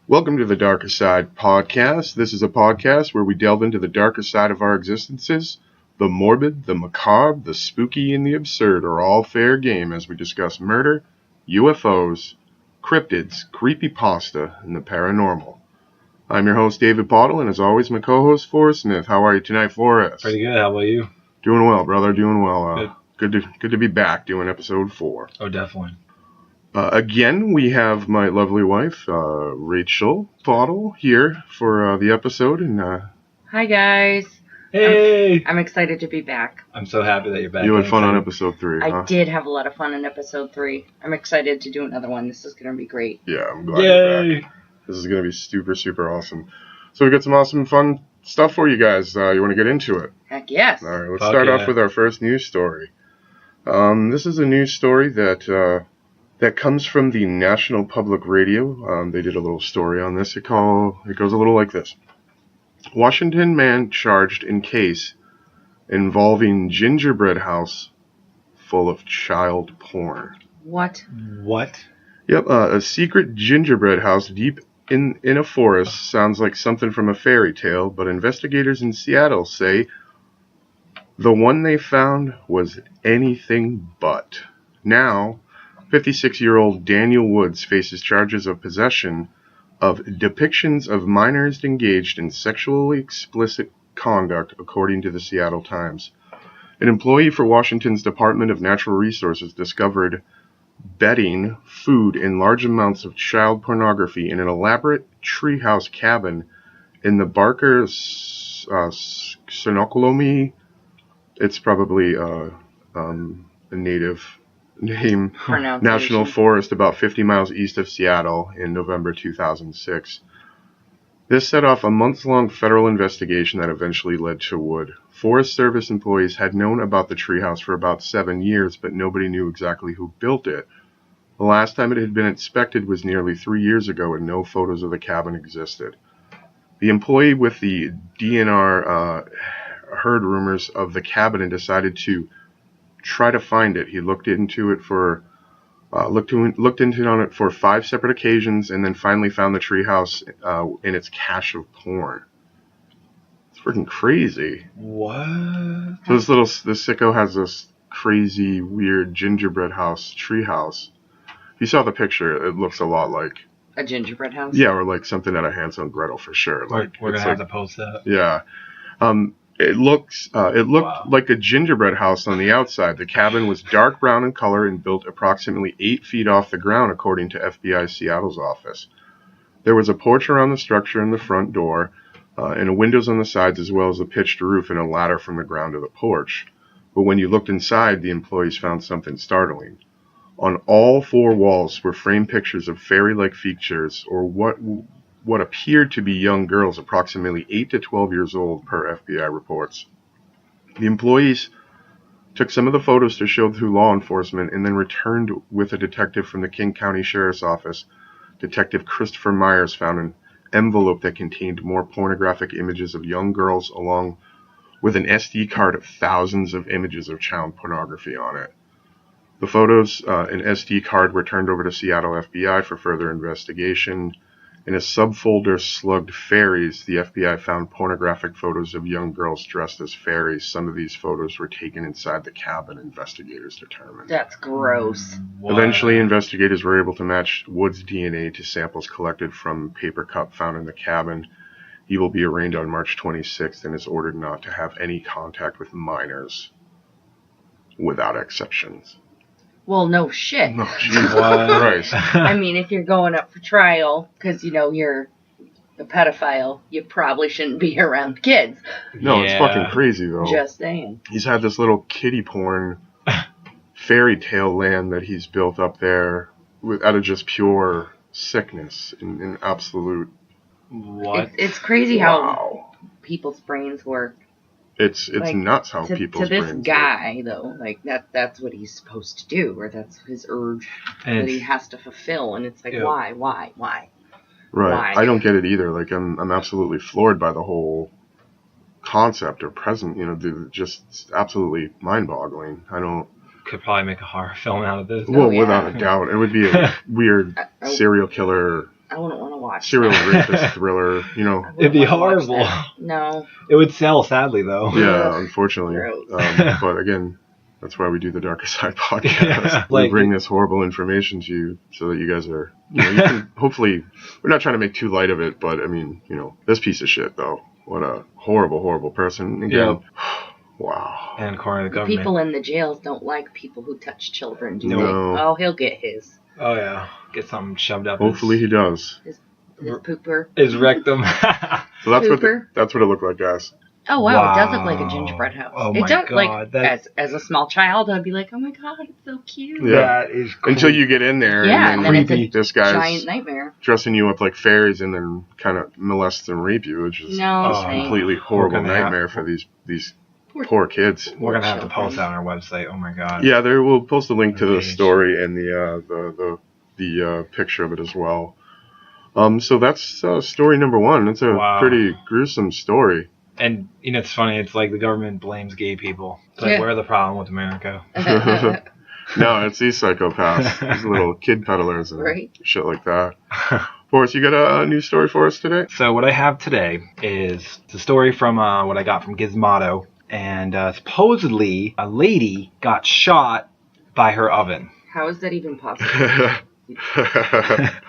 Welcome to the Darkercide podcast. This is a podcast where we delve into the darker side of our existences. The morbid, the macabre, the spooky, and the absurd are all fair game as we discuss murder, UFOs, cryptids, creepypasta, and the paranormal. I'm your host, David Pottle, and as always, my co-host, Forrest Smith. How are you tonight, Forrest? Pretty good. How about you? Doing well, brother. Doing well. Good to be back doing episode 4. Oh, definitely. Again, we have my lovely wife, Rachel Pottle, here for the episode. And hi, guys. Hey! I'm excited to be back. I'm so happy that you're back. You had fun on episode 3, huh? I did have a lot of fun in episode 3. I'm excited to do another one. This is going to be great. Yeah, I'm glad you're back. This is going to be super, super awesome. So we got some awesome, fun stuff for you guys. You want to get into it? Heck yes. All right, let's start off with our first news story. This is a news story that comes from the National Public Radio. They did a little story on this. It goes a little like this. Washington man charged in case involving gingerbread house full of child porn. What? Yep, a secret gingerbread house deep in a forest sounds like something from a fairy tale, but investigators in Seattle say the one they found was anything but. Now, 56-year-old Daniel Woods faces charges of possession of depictions of minors engaged in sexually explicit conduct, according to the Seattle Times. An employee for Washington's Department of Natural Resources discovered bedding food in large amounts of child pornography in an elaborate treehouse cabin in the Barker Sonokolomi. It's probably a native name, National Forest about 50 miles east of Seattle in November 2006. This set off a months-long federal investigation that eventually led to Wood. Forest Service employees had known about the treehouse for about 7 years, but nobody knew exactly who built it. The last time it had been inspected was nearly 3 years ago, and no photos of the cabin existed. The employee with the DNR heard rumors of the cabin and decided to try to find it. He looked into it on it for 5 separate occasions, and then finally found the treehouse in its cache of porn. It's freaking crazy. What? So this sicko has this crazy, weird gingerbread house, treehouse. If you saw the picture, it looks a lot like a gingerbread house. Yeah, or like something out of Hansel and Gretel for sure. Like we're gonna have to post that. Yeah. It looked like a gingerbread house on the outside. The cabin was dark brown in color and built approximately 8 feet off the ground, according to FBI Seattle's office. There was a porch around the structure and the front door, and windows on the sides, as well as a pitched roof and a ladder from the ground to the porch. But when you looked inside, the employees found something startling. On all 4 walls were framed pictures of fairy-like features, or what appeared to be young girls, approximately 8 to 12 years old, per FBI reports. The employees took some of the photos to show to law enforcement and then returned with a detective from the King County Sheriff's Office. Detective Christopher Myers found an envelope that contained more pornographic images of young girls, along with an SD card of thousands of images of child pornography on it. The photos and SD card were turned over to Seattle FBI for further investigation. In a subfolder slugged fairies, the FBI found pornographic photos of young girls dressed as fairies. Some of these photos were taken inside the cabin, investigators determined. That's gross. Eventually, investigators were able to match Wood's DNA to samples collected from paper cup found in the cabin. He will be arraigned on March 26th and is ordered not to have any contact with minors, without exceptions. Well, no shit. No, Jesus Christ. I mean, if you're going up for trial because, you're a pedophile, you probably shouldn't be around kids. No, It's fucking crazy, though. Just saying. He's had this little kiddie porn fairy tale land that he's built up there out of just pure sickness and absolute... What? It's crazy how people's brains work. It's nuts how people's brains work. To this guy, though, that's what he's supposed to do, or that's his urge that he has to fulfill, and it's like, why? Right. Why? I don't get it either. Like, I'm absolutely floored by the whole concept or present, just absolutely mind-boggling. I don't... Could probably make a horror film out of this. Well, without a doubt. It would be a weird serial killer... I wouldn't want to watch serial that. rapist thriller. You know. I wouldn't It'd be wanna watch horrible. that. No. It would sell, sadly, though. Yeah, Ugh, unfortunately. gross. But again, that's why we do the Darkercide podcast. Yeah, We like- bring this horrible information to you so that you guys are, you can hopefully, we're not trying to make too light of it, but I mean, this piece of shit though. What a horrible, horrible person. Again, wow. And according to the The government. people in the jails don't like people who touch children, do No. they? Oh, he'll get his. Oh, yeah. Get something shoved up Hopefully he does. His pooper. his rectum. So that's Pooper. that's what it looked like, guys. Oh wow, it does look Wow. like a gingerbread house. Oh it my does, God, like that's- as a small child, I'd be like, oh my god, it's so cute. Yeah. That is cool. Until you get in there, Yeah, and and then then it's a this guy's giant nightmare. dressing you up like fairies and then kind of molest and rape you, which is No, just a thanks. completely horrible gonna have- nightmare for these poor kids. We're going to have to children. post that on our website. Oh, my God. Yeah, there we'll post a link to the Page. story and the picture of it as well. So that's story number one. It's a Wow. pretty gruesome story. And, it's funny. It's like the government blames gay people. It's like, Yeah. we're the problem with America. No, it's these psychopaths, these little kid peddlers and Right. shit like that. Forrest, you got a new story for us today? So what I have today is the story from what I got from Gizmodo. And supposedly a lady got shot by her oven. How is that even possible?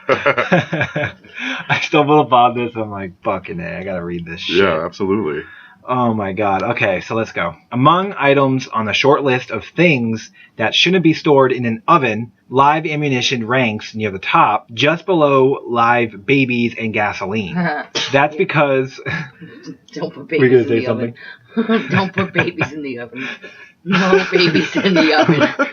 I stumbled upon this. I'm like, fucking A, I gotta read this shit. Yeah, absolutely. Oh my god. Okay, so let's go. Among items on the short list of things that shouldn't be stored in an oven, live ammunition ranks near the top, just below live babies and gasoline. That's because... Don't put We're babies gonna in say the oven. Don't put babies in the oven. No babies in the oven.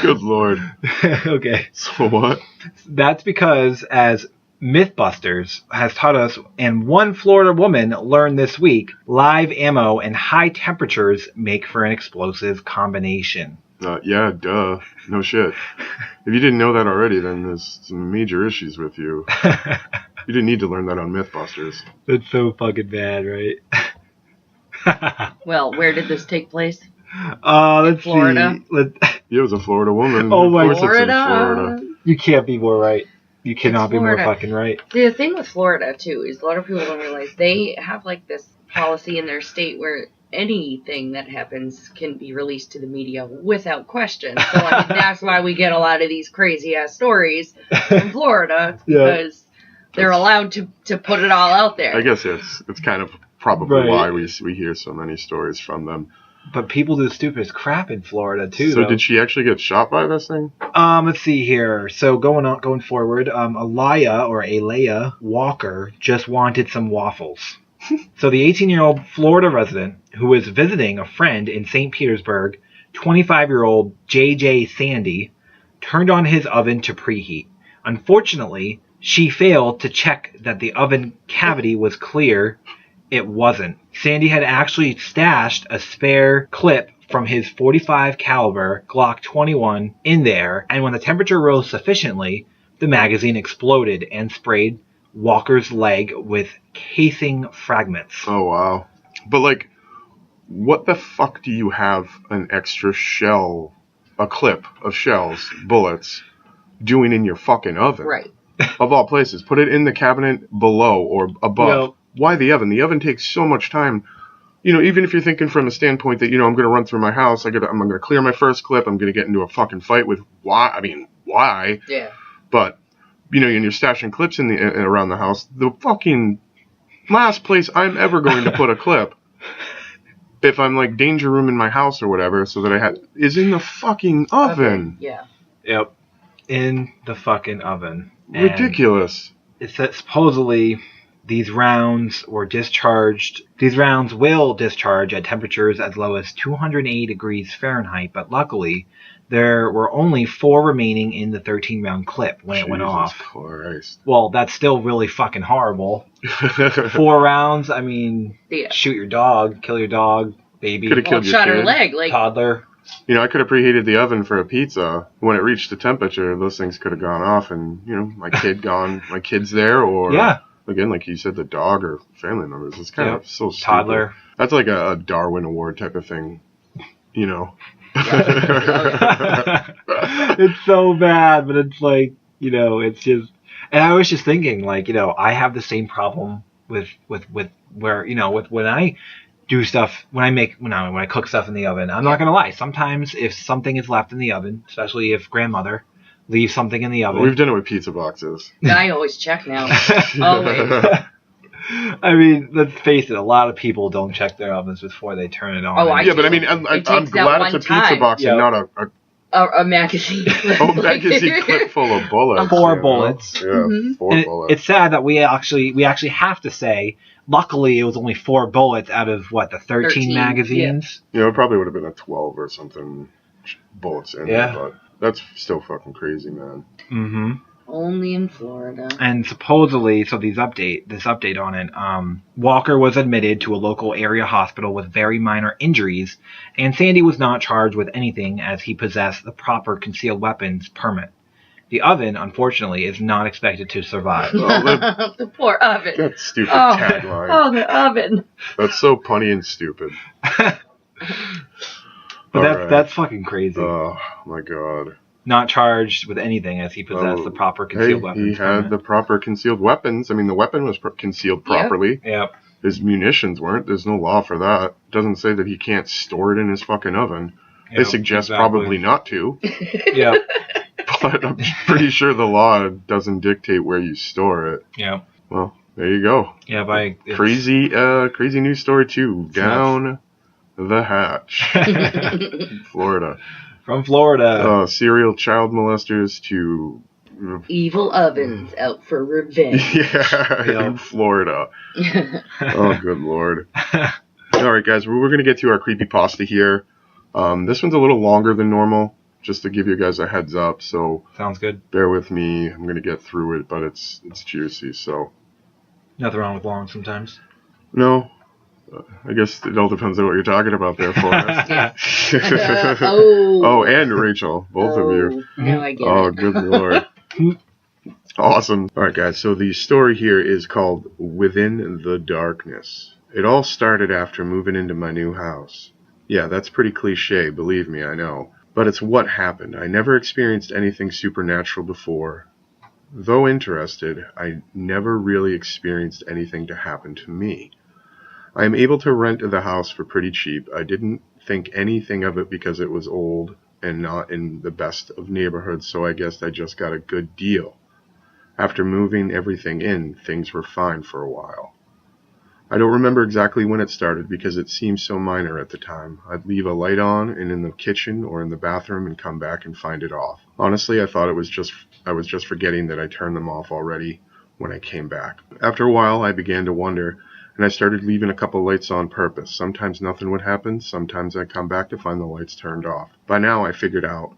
Good lord. Okay. So what? That's because, as Mythbusters has taught us, and one Florida woman learned this week, live ammo and high temperatures make for an explosive combination. Yeah, duh. No shit. If you didn't know that already, then there's some major issues with you. You didn't need to learn that on Mythbusters. That's so fucking bad, right? Well, where did this take place? Let's Florida? see. It was a Florida woman. Oh Of my course it's in Florida. Florida. You can't be more right. You cannot be more Florida. fucking right. The thing with Florida, too, is a lot of people don't realize they have, like, this policy in their state where anything that happens can be released to the media without question. So, I mean, that's why we get a lot of these crazy-ass stories from Florida, Yeah. because they're allowed to put it all out there. I guess it's kind of probably Right. why we hear so many stories from them. But people do stupidest crap in Florida, too, So though. did she actually get shot by this thing? Let's see here. So going forward, Alaya Walker just wanted some waffles. So the 18-year-old Florida resident who was visiting a friend in St. Petersburg, 25-year-old J.J. Sandy, turned on his oven to preheat. Unfortunately, she failed to check that the oven cavity was clear. It wasn't. Sandy had actually stashed a spare clip from his .45 caliber Glock 21 in there, and when the temperature rose sufficiently, the magazine exploded and sprayed Walker's leg with casing fragments. Oh wow. But like, what the fuck do you have an extra shell, a clip of shells, bullets, doing in your fucking oven? Right. Of all places, put it in the cabinet below or above. Well- Why the oven? The oven takes so much time. Even if you're thinking from a standpoint that, I'm going to run through my house, I'm going to clear my first clip, I'm going to get into a fucking fight with why? Yeah. But, and you're stashing clips around the house, the fucking last place I'm ever going to put a clip, if I'm like danger room in my house or whatever, so that is in the fucking oven. Yeah. Yep. In the fucking oven. And Ridiculous. it said supposedly these rounds will discharge at temperatures as low as 280 degrees Fahrenheit, but luckily there were only 4 remaining in the 13-round clip when it went off. Christ. Well, that's still really fucking horrible. 4 rounds, I mean, Yeah. shoot your dog, kill your dog, baby, Could've Well, killed it your shot her kid. leg. Like, toddler. I could have preheated the oven for a pizza. When it reached the temperature, those things could have gone off, and my kid's there, or Yeah. again, like you said, the dog or family members. It's kind Yep. of so stupid. Toddler. That's like a Darwin Award type of thing, It's so bad, but it's like, it's just... And I was just thinking, like, I have the same problem with where, with when I do stuff, when I cook stuff in the oven. I'm not gonna lie. Sometimes if something is left in the oven, especially if grandmother leaves something in the oven. We've done it with pizza boxes. I always check now. Always. I mean, let's face it. A lot of people don't check their ovens before they turn it on. Oh, I Yeah, but I mean, It I'm takes that glad it's one a pizza time. box and not A magazine. a magazine clip full of bullets. 4 bullets. Yeah, Mhm. 4 bullets. It's sad that we actually have to say, luckily it was only 4 bullets out of the 13 magazines. Yeah, it probably would have been a 12 or something bullets in there, but that's still fucking crazy, man. Mm-hmm. Only in Florida. And supposedly, so this update on it, Walker was admitted to a local area hospital with very minor injuries, and Sandy was not charged with anything as he possessed the proper concealed weapons permit. The oven, unfortunately, is not expected to survive. The poor oven. That stupid tagline. Oh, the oven. That's so punny and stupid. But that's fucking crazy. Oh, my God. Not charged with anything as he possessed the proper concealed weapons. He had the proper concealed weapons. I mean, the weapon was concealed properly. Yep. His munitions weren't. There's no law for that. It doesn't say that he can't store it in his fucking oven. They suggest probably not to. Yeah. But I'm pretty sure the law doesn't dictate where you store it. Yeah. Well, there you go. Yeah, crazy news story too. Down the hatch. Florida. From Florida. Serial child molesters to evil ovens out for revenge. Yeah, in Florida. Oh, good Lord. All right, guys, we're going to get to our creepypasta here. This one's a little longer than normal, just to give you guys a heads up. So sounds good. Bear with me. I'm going to get through it, but it's juicy. So nothing wrong with long sometimes. No. I guess it all depends on what you're talking about there for us. Oh, and Rachel, both of you. Now I get it. Oh, good Lord. Awesome. All right, guys. So the story here is called Within the Darkness. It all started after moving into my new house. Yeah, that's pretty cliche, believe me, I know. But it's what happened. I never experienced anything supernatural before. Though interested, I never really experienced anything to happen to me. I am able to rent the house for pretty cheap. I didn't think anything of it because it was old and not in the best of neighborhoods, so I guess I just got a good deal. After moving everything in, things were fine for a while. I don't remember exactly when it started because it seemed so minor at the time. I'd leave a light on and in the kitchen or in the bathroom and come back and find it off. Honestly, I thought I was just forgetting that I turned them off already when I came back. After a while, I began to wonder, and I started leaving a couple lights on purpose. Sometimes nothing would happen. Sometimes I'd come back to find the lights turned off. By now, I figured out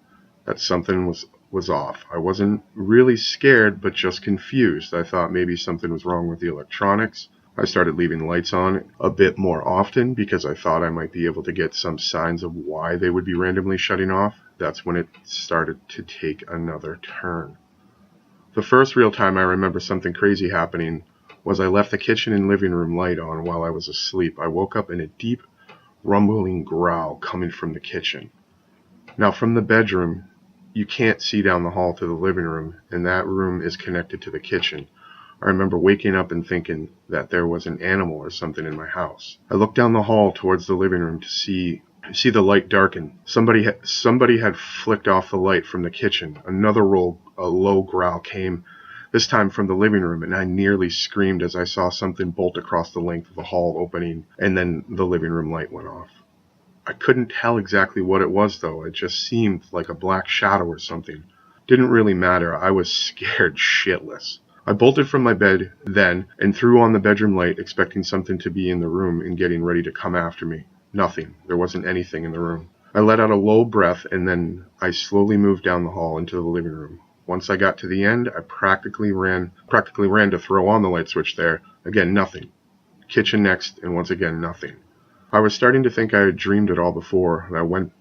that something was off. I wasn't really scared, but just confused. I thought maybe something was wrong with the electronics. I started leaving lights on a bit more often because I thought I might be able to get some signs of why they would be randomly shutting off. That's when it started to take another turn. The first real time I remember something crazy happening was I left the kitchen and living room light on while I was asleep. I woke up in a deep, rumbling growl coming from the kitchen. Now, from the bedroom, you can't see down the hall to the living room, and that room is connected to the kitchen. I remember waking up and thinking that there was an animal or something in my house. I looked down the hall towards the living room to see the light darken. Somebody had flicked off the light from the kitchen. Another low growl came, this time from the living room, and I nearly screamed as I saw something bolt across the length of the hall opening, and then the living room light went off. I couldn't tell exactly what it was, though. It just seemed like a black shadow or something. Didn't really matter. I was scared shitless. I bolted from my bed then and threw on the bedroom light, expecting something to be in the room and getting ready to come after me. Nothing. There wasn't anything in the room. I let out a low breath and then I slowly moved down the hall into the living room. Once I got to the end, I practically ran to throw on the light switch there. Again, nothing. Kitchen next, and once again, nothing. I was starting to think I had dreamed it all before, and I went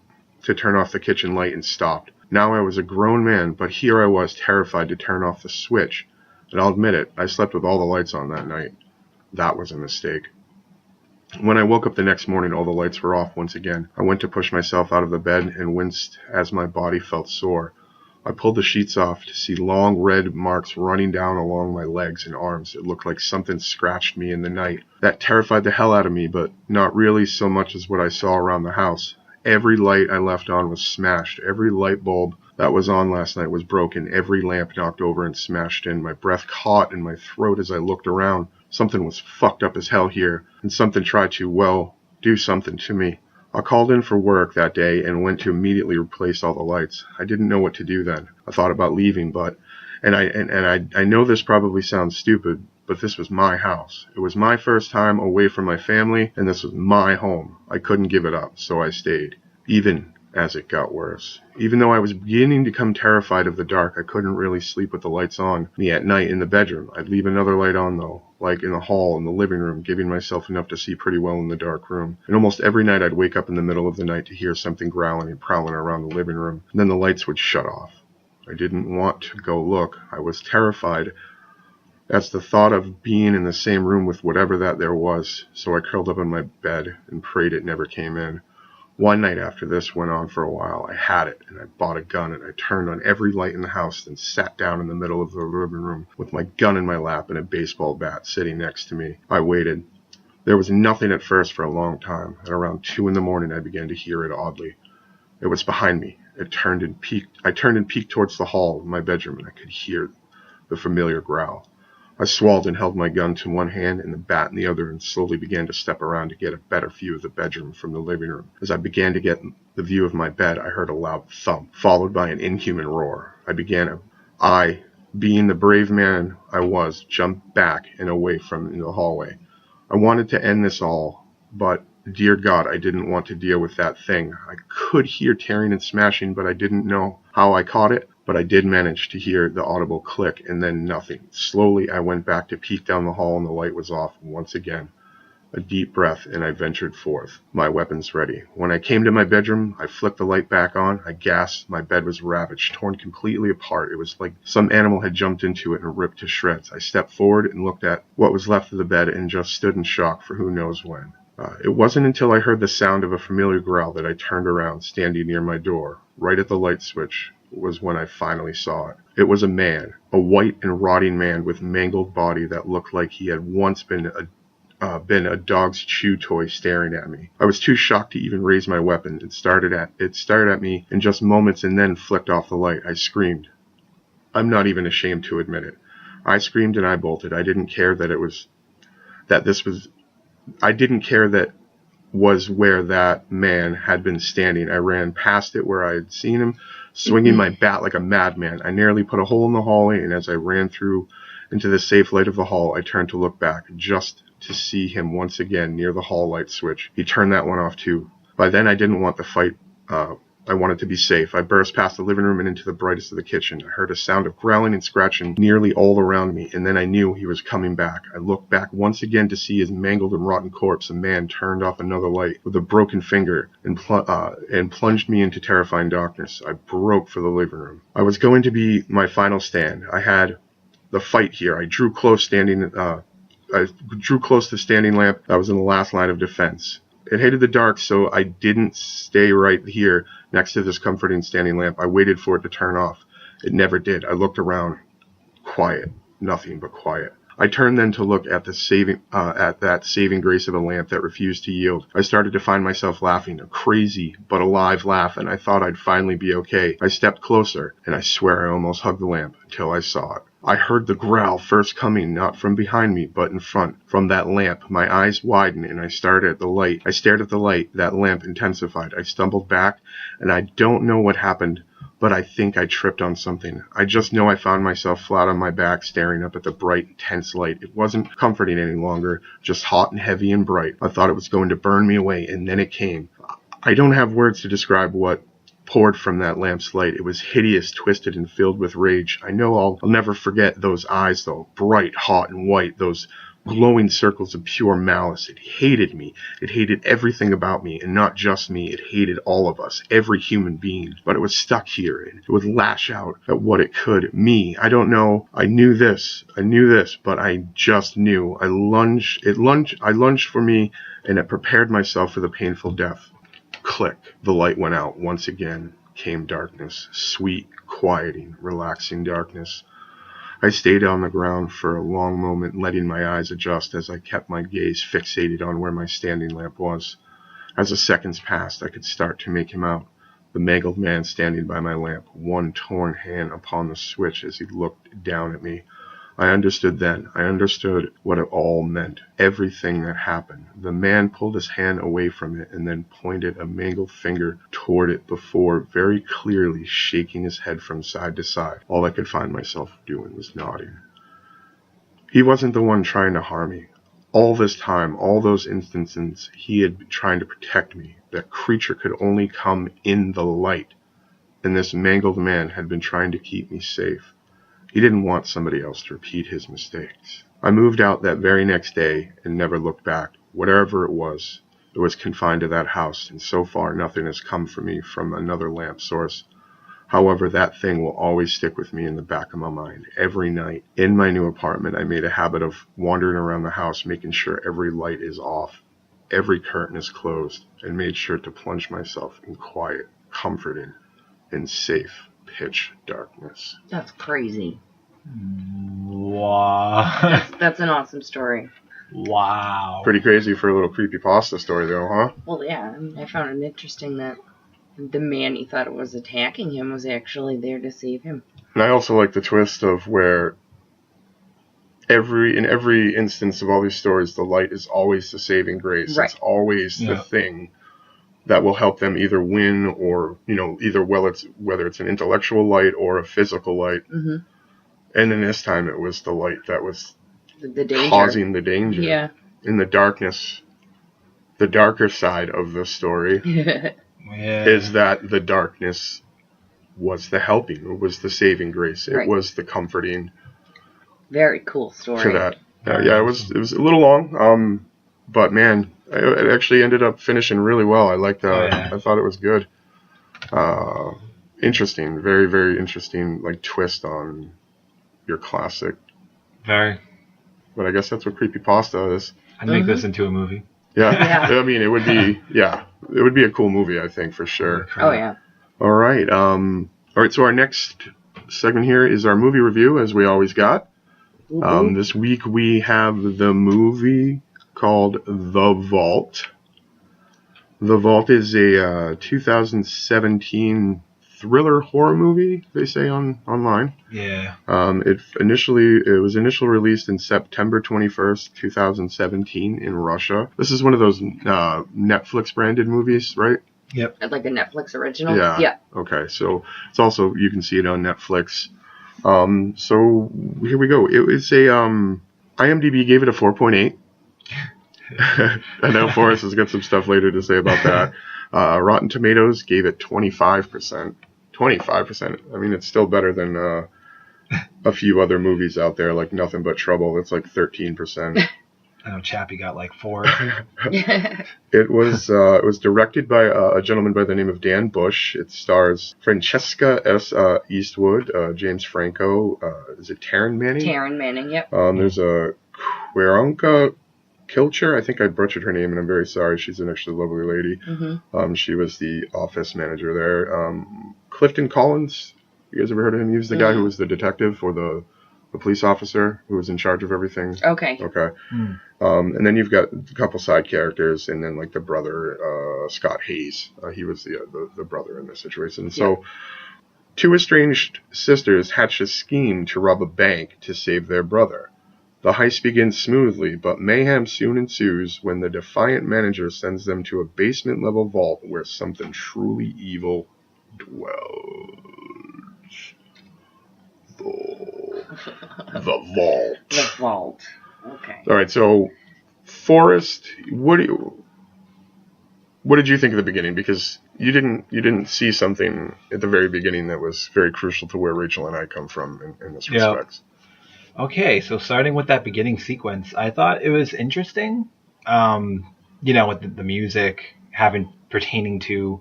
to turn off the kitchen light and stopped. Now I was a grown man, but here I was terrified to turn off the switch. And I'll admit it, I slept with all the lights on that night. That was a mistake. When I woke up the next morning, all the lights were off once again. I went to push myself out of the bed and winced as my body felt sore. I pulled the sheets off to see long red marks running down along my legs and arms. It looked like something scratched me in the night. That terrified the hell out of me, but not really so much as what I saw around the house. Every light I left on was smashed. Every light bulb that was on last night was broken. Every lamp knocked over and smashed in. My breath caught in my throat as I looked around. Something was fucked up as hell here, and something tried to, well, do something to me. I called in for work that day and went to immediately replace all the lights. I didn't know what to do then. I thought about leaving, but I know this probably sounds stupid, but this was my house. It was my first time away from my family, and this was my home. I couldn't give it up, so I stayed, even as it got worse. Even though I was beginning to become terrified of the dark, I couldn't really sleep with the lights on me at night in the bedroom. I'd leave another light on, though, like in the hall, in the living room, giving myself enough to see pretty well in the dark room. And almost every night I'd wake up in the middle of the night to hear something growling and prowling around the living room, and then the lights would shut off. I didn't want to go look. I was terrified at the thought of being in the same room with whatever that there was, so I curled up in my bed and prayed it never came in. One night after this went on for a while, I had it, and I bought a gun, and I turned on every light in the house, then sat down in the middle of the living room with my gun in my lap and a baseball bat sitting next to me. I waited. There was nothing at first for a long time, and around 2 in the morning I began to hear it oddly. It was behind me. I turned and peeked towards the hall of my bedroom, and I could hear the familiar growl. I swallowed and held my gun to one hand and the bat in the other and slowly began to step around to get a better view of the bedroom from the living room. As I began to get the view of my bed, I heard a loud thump, followed by an inhuman roar. I, being the brave man I was, jumped back and away from the hallway. I wanted to end this all, but dear God, I didn't want to deal with that thing. I could hear tearing and smashing, but I didn't know how I caught it. But I did manage to hear the audible click, and then nothing. Slowly, I went back to peek down the hall, and the light was off once again. A deep breath, and I ventured forth, my weapons ready. When I came to my bedroom, I flicked the light back on. I gasped. My bed was ravaged, torn completely apart. It was like some animal had jumped into it and ripped to shreds. I stepped forward and looked at what was left of the bed and just stood in shock for who knows when. It wasn't until I heard the sound of a familiar growl that I turned around, standing near my door, right at the light switch, was when I finally saw it. It was a man, a white and rotting man with mangled body that looked like he had once been a dog's chew toy staring at me. I was too shocked to even raise my weapon. It stared at me in just moments and then flicked off the light. I screamed. I'm not even ashamed to admit it. I screamed and I bolted. I didn't care that was where that man had been standing. I ran past it where I had seen him, swinging my bat like a madman. I nearly put a hole in the hallway, and as I ran through into the safe light of the hall, I turned to look back, just to see him once again near the hall light switch. He turned that one off too. By then, I didn't want the fight. I wanted to be safe. I burst past the living room and into the brightest of the kitchen. I heard a sound of growling and scratching nearly all around me, and then I knew he was coming back. I looked back once again to see his mangled and rotten corpse. A man turned off another light with a broken finger and plunged me into terrifying darkness. I broke for the living room. I was going to be my final stand. I had the fight here. I drew close to the standing lamp that was in the last line of defense. It hated the dark, so I didn't stay right here next to this comforting standing lamp. I waited for it to turn off. It never did. I looked around. Quiet. Nothing but quiet. I turned then to look at that saving grace of a lamp that refused to yield. I started to find myself laughing, a crazy but alive laugh, and I thought I'd finally be okay. I stepped closer, and I swear I almost hugged the lamp until I saw it. I heard the growl first coming not from behind me, but in front, from that lamp. My eyes widened, and I stared at the light. That lamp intensified. I stumbled back, and I don't know what happened, but I think I tripped on something. I just know I found myself flat on my back, staring up at the bright, intense light. It wasn't comforting any longer, just hot and heavy and bright. I thought it was going to burn me away, and then it came. I don't have words to describe what poured from that lamp's light. It was hideous, twisted, and filled with rage. I know I'll never forget those eyes, though, bright, hot, and white, those glowing circles of pure malice. It hated me. It hated everything about me, and not just me. It hated all of us, every human being. But it was stuck here, and it would lash out at what it could. Me. I don't know. I knew this, but I just knew. I lunged for me, and it prepared myself for the painful death. Click. The light went out once again. came darkness, sweet, quieting, relaxing darkness. I stayed on the ground for a long moment, letting my eyes adjust as I kept my gaze fixated on where my standing lamp was. As the seconds passed, I could start to make him out. The mangled man standing by my lamp, one torn hand upon the switch as he looked down at me. I understood then. I understood what it all meant. Everything that happened. The man pulled his hand away from it and then pointed a mangled finger toward it before very clearly shaking his head from side to side. All I could find myself doing was nodding. He wasn't the one trying to harm me. All this time, all those instances, he had been trying to protect me. That creature could only come in the light. And this mangled man had been trying to keep me safe. He didn't want somebody else to repeat his mistakes. I moved out that very next day and never looked back. Whatever it was confined to that house, and so far nothing has come for me from another lamp source. However, that thing will always stick with me in the back of my mind. Every night, in my new apartment, I made a habit of wandering around the house, making sure every light is off, every curtain is closed, and made sure to plunge myself in quiet, comforting, and safe pitch darkness. That's crazy. Wow. That's an awesome story. Wow. Pretty crazy for a little creepypasta story, though, huh? Well, yeah, I found it interesting that the man he thought was attacking him was actually there to save him. And I also like the twist of where in every instance of all these stories, the light is always the saving grace. Right. It's always the thing that will help them either win or, whether it's an intellectual light or a physical light. Mm-hmm. And in this time, it was the light that was the danger. Causing the danger. Yeah. In the darkness, the darker side of the story is that the darkness was the helping, it was the saving grace, it was the comforting. Very cool story. To that. It was a little long, but man, it actually ended up finishing really well. I liked I thought it was good. Interesting, very, very interesting, like twist on your classic. Very. But I guess that's what creepypasta is. I'd make this into a movie. Yeah. I mean, it would be a cool movie, I think, for sure. Oh yeah. All right. So our next segment here is our movie review, as we always got. This week we have the movie called The Vault. The Vault is a 2017 thriller horror movie, they say online. Yeah. It was initially released in September 21st, 2017 in Russia. This is one of those Netflix branded movies, right? Yep. Like a Netflix original? Yeah. Okay, so it's also, you can see it on Netflix. So here we go. It was IMDb gave it a 4.8. I know Forrest has got some stuff later to say about that. Rotten Tomatoes gave it 25%. 25%. I mean, it's still better than a few other movies out there, like Nothing But Trouble. It's like 13%. I know Chappie got like 4. It was directed by a gentleman by the name of Dan Bush. It stars Francesca S. Eastwood, James Franco. Is it Taryn Manning? Taryn Manning, yep. There's a Queronka Kilcher. I think I butchered her name, and I'm very sorry. She's an actually lovely lady. Mm-hmm. She was the office manager there. Clifton Collins. You guys ever heard of him? He was the guy who was the detective or the police officer who was in charge of everything. Okay. And then you've got a couple side characters, and then like the brother, Scott Hayes. He was the brother in this situation. So, two estranged sisters hatch a scheme to rob a bank to save their brother. The heist begins smoothly, but mayhem soon ensues when the defiant manager sends them to a basement-level vault where something truly evil dwells. The Vault. The Vault. Okay. All right, so Forrest, what did you think at the beginning? Because you didn't see something at the very beginning that was very crucial to where Rachel and I come from in this respect. Okay, so starting with that beginning sequence, I thought it was interesting. With the music pertaining to,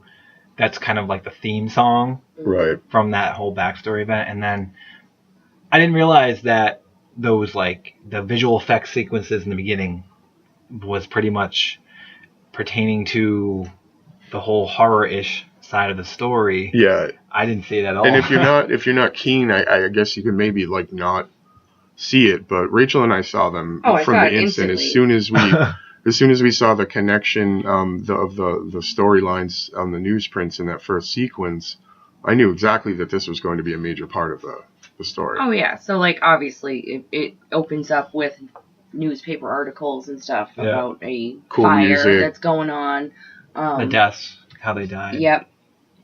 that's kind of like the theme song, right, from that whole backstory event, and then I didn't realize that those, like, the visual effects sequences in the beginning was pretty much pertaining to the whole horror-ish side of the story. Yeah. I didn't see it at all. And if you're not keen, I guess you could maybe like not see it. But Rachel and I saw them from the instant. As soon as we saw the connection of the storylines on the newsprints in that first sequence, I knew exactly that this was going to be a major part of the story. Oh yeah, so like obviously it opens up with newspaper articles and stuff about a cool fire music that's going on. The deaths, how they died. Yep,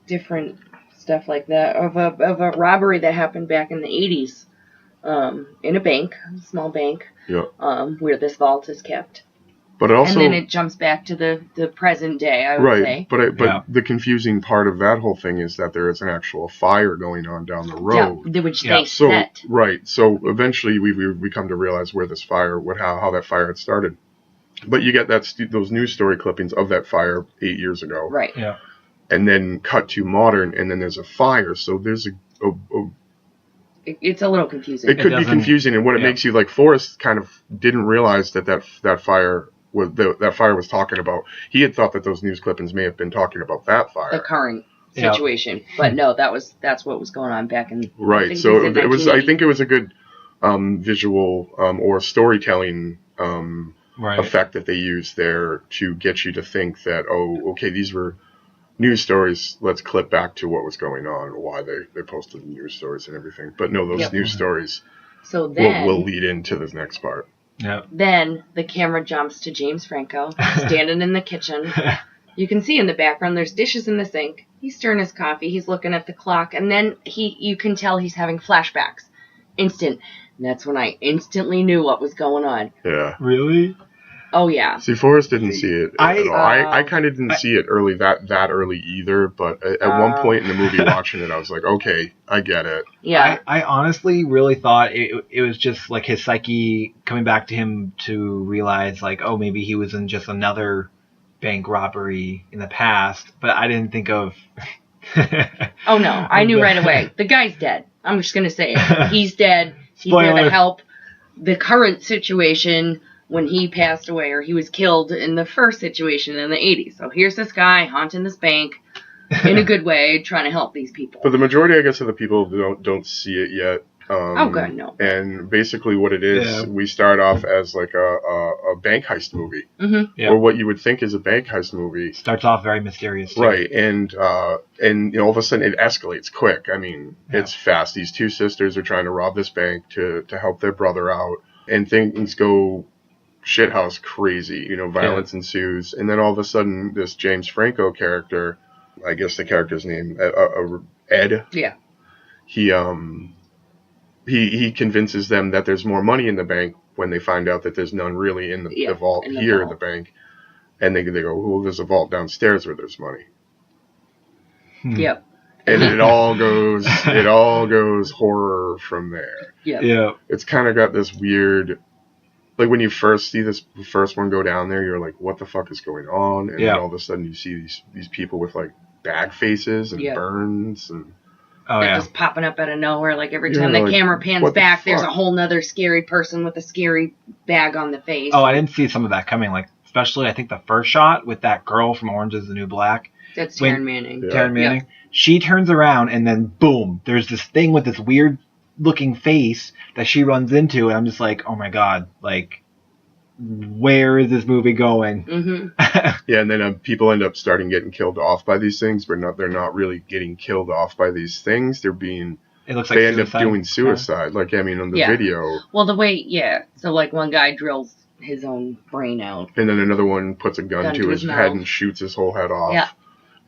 different stuff like that of a robbery that happened back in the 80s, in a bank, a small bank, where this vault is kept. But also, and then it jumps back to the present day, I would say. But the confusing part of that whole thing is that there is an actual fire going on down the road. Yeah, which they set. Right. So eventually we come to realize where this fire, how that fire had started. But you get those news story clippings of that fire 8 years ago. Right. Yeah. And then cut to modern, and then there's a fire. So there's it's a little confusing. It could be confusing, and what it makes you like, Forrest kind of didn't realize that fire was talking about. He had thought that those news clippings may have been talking about that fire, the current situation, but no, that's what was going on back in. Right. So it was. I think it was a good visual or storytelling effect that they used there to get you to think that, oh, okay, these were news stories. Let's clip back to what was going on, or why they posted the news stories and everything. But no, those news stories will lead into this next part. Yep. Then the camera jumps to James Franco standing in the kitchen. You can see in the background there's dishes in the sink. He's stirring his coffee. He's looking at the clock, and then you can tell he's having flashbacks. Instant. And that's when I instantly knew what was going on. Yeah. Really? Oh yeah. See, Forrest didn't see it at all. I kind of didn't see it early that early either. But at one point in the movie, watching it, I was like, okay, I get it. Yeah. I honestly really thought it was just like his psyche coming back to him to realize, like, oh, maybe he was in just another bank robbery in the past. But I didn't think of. Oh no, I knew right away. The guy's dead. I'm just gonna say it. He's dead. He's there to help the current situation. When he passed away, or he was killed in the first situation in the 80s. So here's this guy haunting this bank in a good way, trying to help these people. But the majority, I guess, of the people don't see it yet. Oh, God, no. And basically what it is, we start off as like a bank heist movie. Mm-hmm. Or what you would think is a bank heist movie. Starts off very mysterious, too. Right, and all of a sudden it escalates quick. I mean, it's fast. These two sisters are trying to rob this bank to help their brother out. And things go shithouse crazy, violence ensues, and then all of a sudden this James Franco character, I guess the character's name Ed, he convinces them that there's more money in the bank when they find out that there's none really in the vault in the bank, and they go, well, there's a vault downstairs where there's money. Yep. And it all goes horror from there. Yeah. It's kind of got this weird. Like, when you first see this first one go down there, you're like, what the fuck is going on? And then all of a sudden you see these people with, like, bag faces and burns. And just popping up out of nowhere. Like, every time the camera pans back, there's a whole nother scary person with a scary bag on the face. Oh, I didn't see some of that coming. Like, especially, I think, the first shot with that girl from Orange is the New Black. That's Taryn Manning. Taryn Manning. Yep. She turns around, and then, boom, there's this thing with this weird looking face that she runs into, and I'm just like, oh my god, like, where is this movie going? Mm-hmm. Yeah, and then people end up getting killed off by these things, but they're not really getting killed off by these things. They're being. It looks like they end up doing suicide. Like, I mean, on the video. Well, so like one guy drills his own brain out, and then another one puts a gun to his head and shoots his whole head off. Yeah.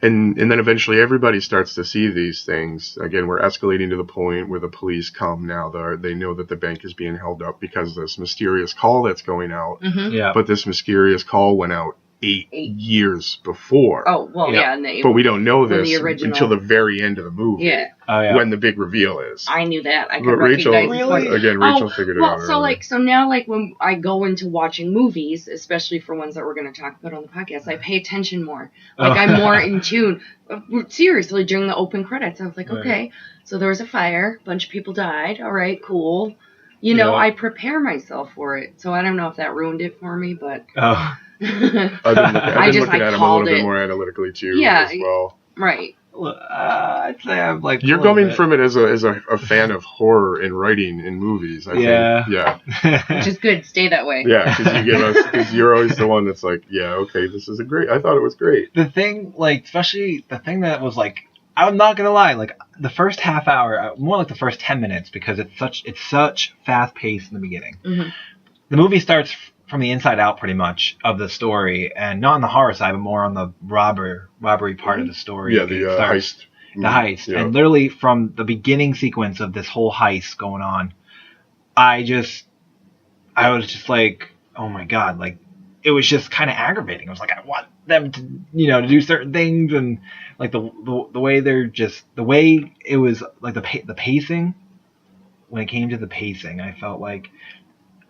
And then eventually everybody starts to see these things. Again, we're escalating to the point where the police come now. They know that the bank is being held up because of this mysterious call that's going out. Mm-hmm. Yeah. But this mysterious call went out 8 years before. Oh, well, yeah. But we don't know this until the very end of the movie. Yeah. Oh, yeah. When the big reveal is. I knew that. I could Rachel, recognize Rachel figured it out. So now, like, when I go into watching movies, especially for ones that we're going to talk about on the podcast, I pay attention more. Like, I'm more in tune. Seriously, during the open credits, I was like, okay, so there was a fire, a bunch of people died. All right, cool. I prepare myself for it. So I don't know if that ruined it for me, but... I've been looking at them a little bit more analytically, too, as well. Right. I'd say I'm like. You're coming from it as a fan of horror and writing in movies. I think. Yeah. Which is good. Stay that way. Yeah, because you're always the one that's like, yeah, okay, this is I thought it was great. The thing, like, especially the thing that was like, I'm not gonna lie, like the first half hour, more like the first 10 minutes, because it's such fast pace in the beginning. Mm-hmm. The movie starts from the inside out pretty much of the story, and not on the horror side, but more on the robbery part of the story. Yeah, the heist. The heist, yeah. And literally from the beginning sequence of this whole heist going on, I was just like, oh my god, like it was just kind of aggravating. I was like, I want them to, to do certain things, and like the way the way it was like the pacing. When it came to the pacing, I felt like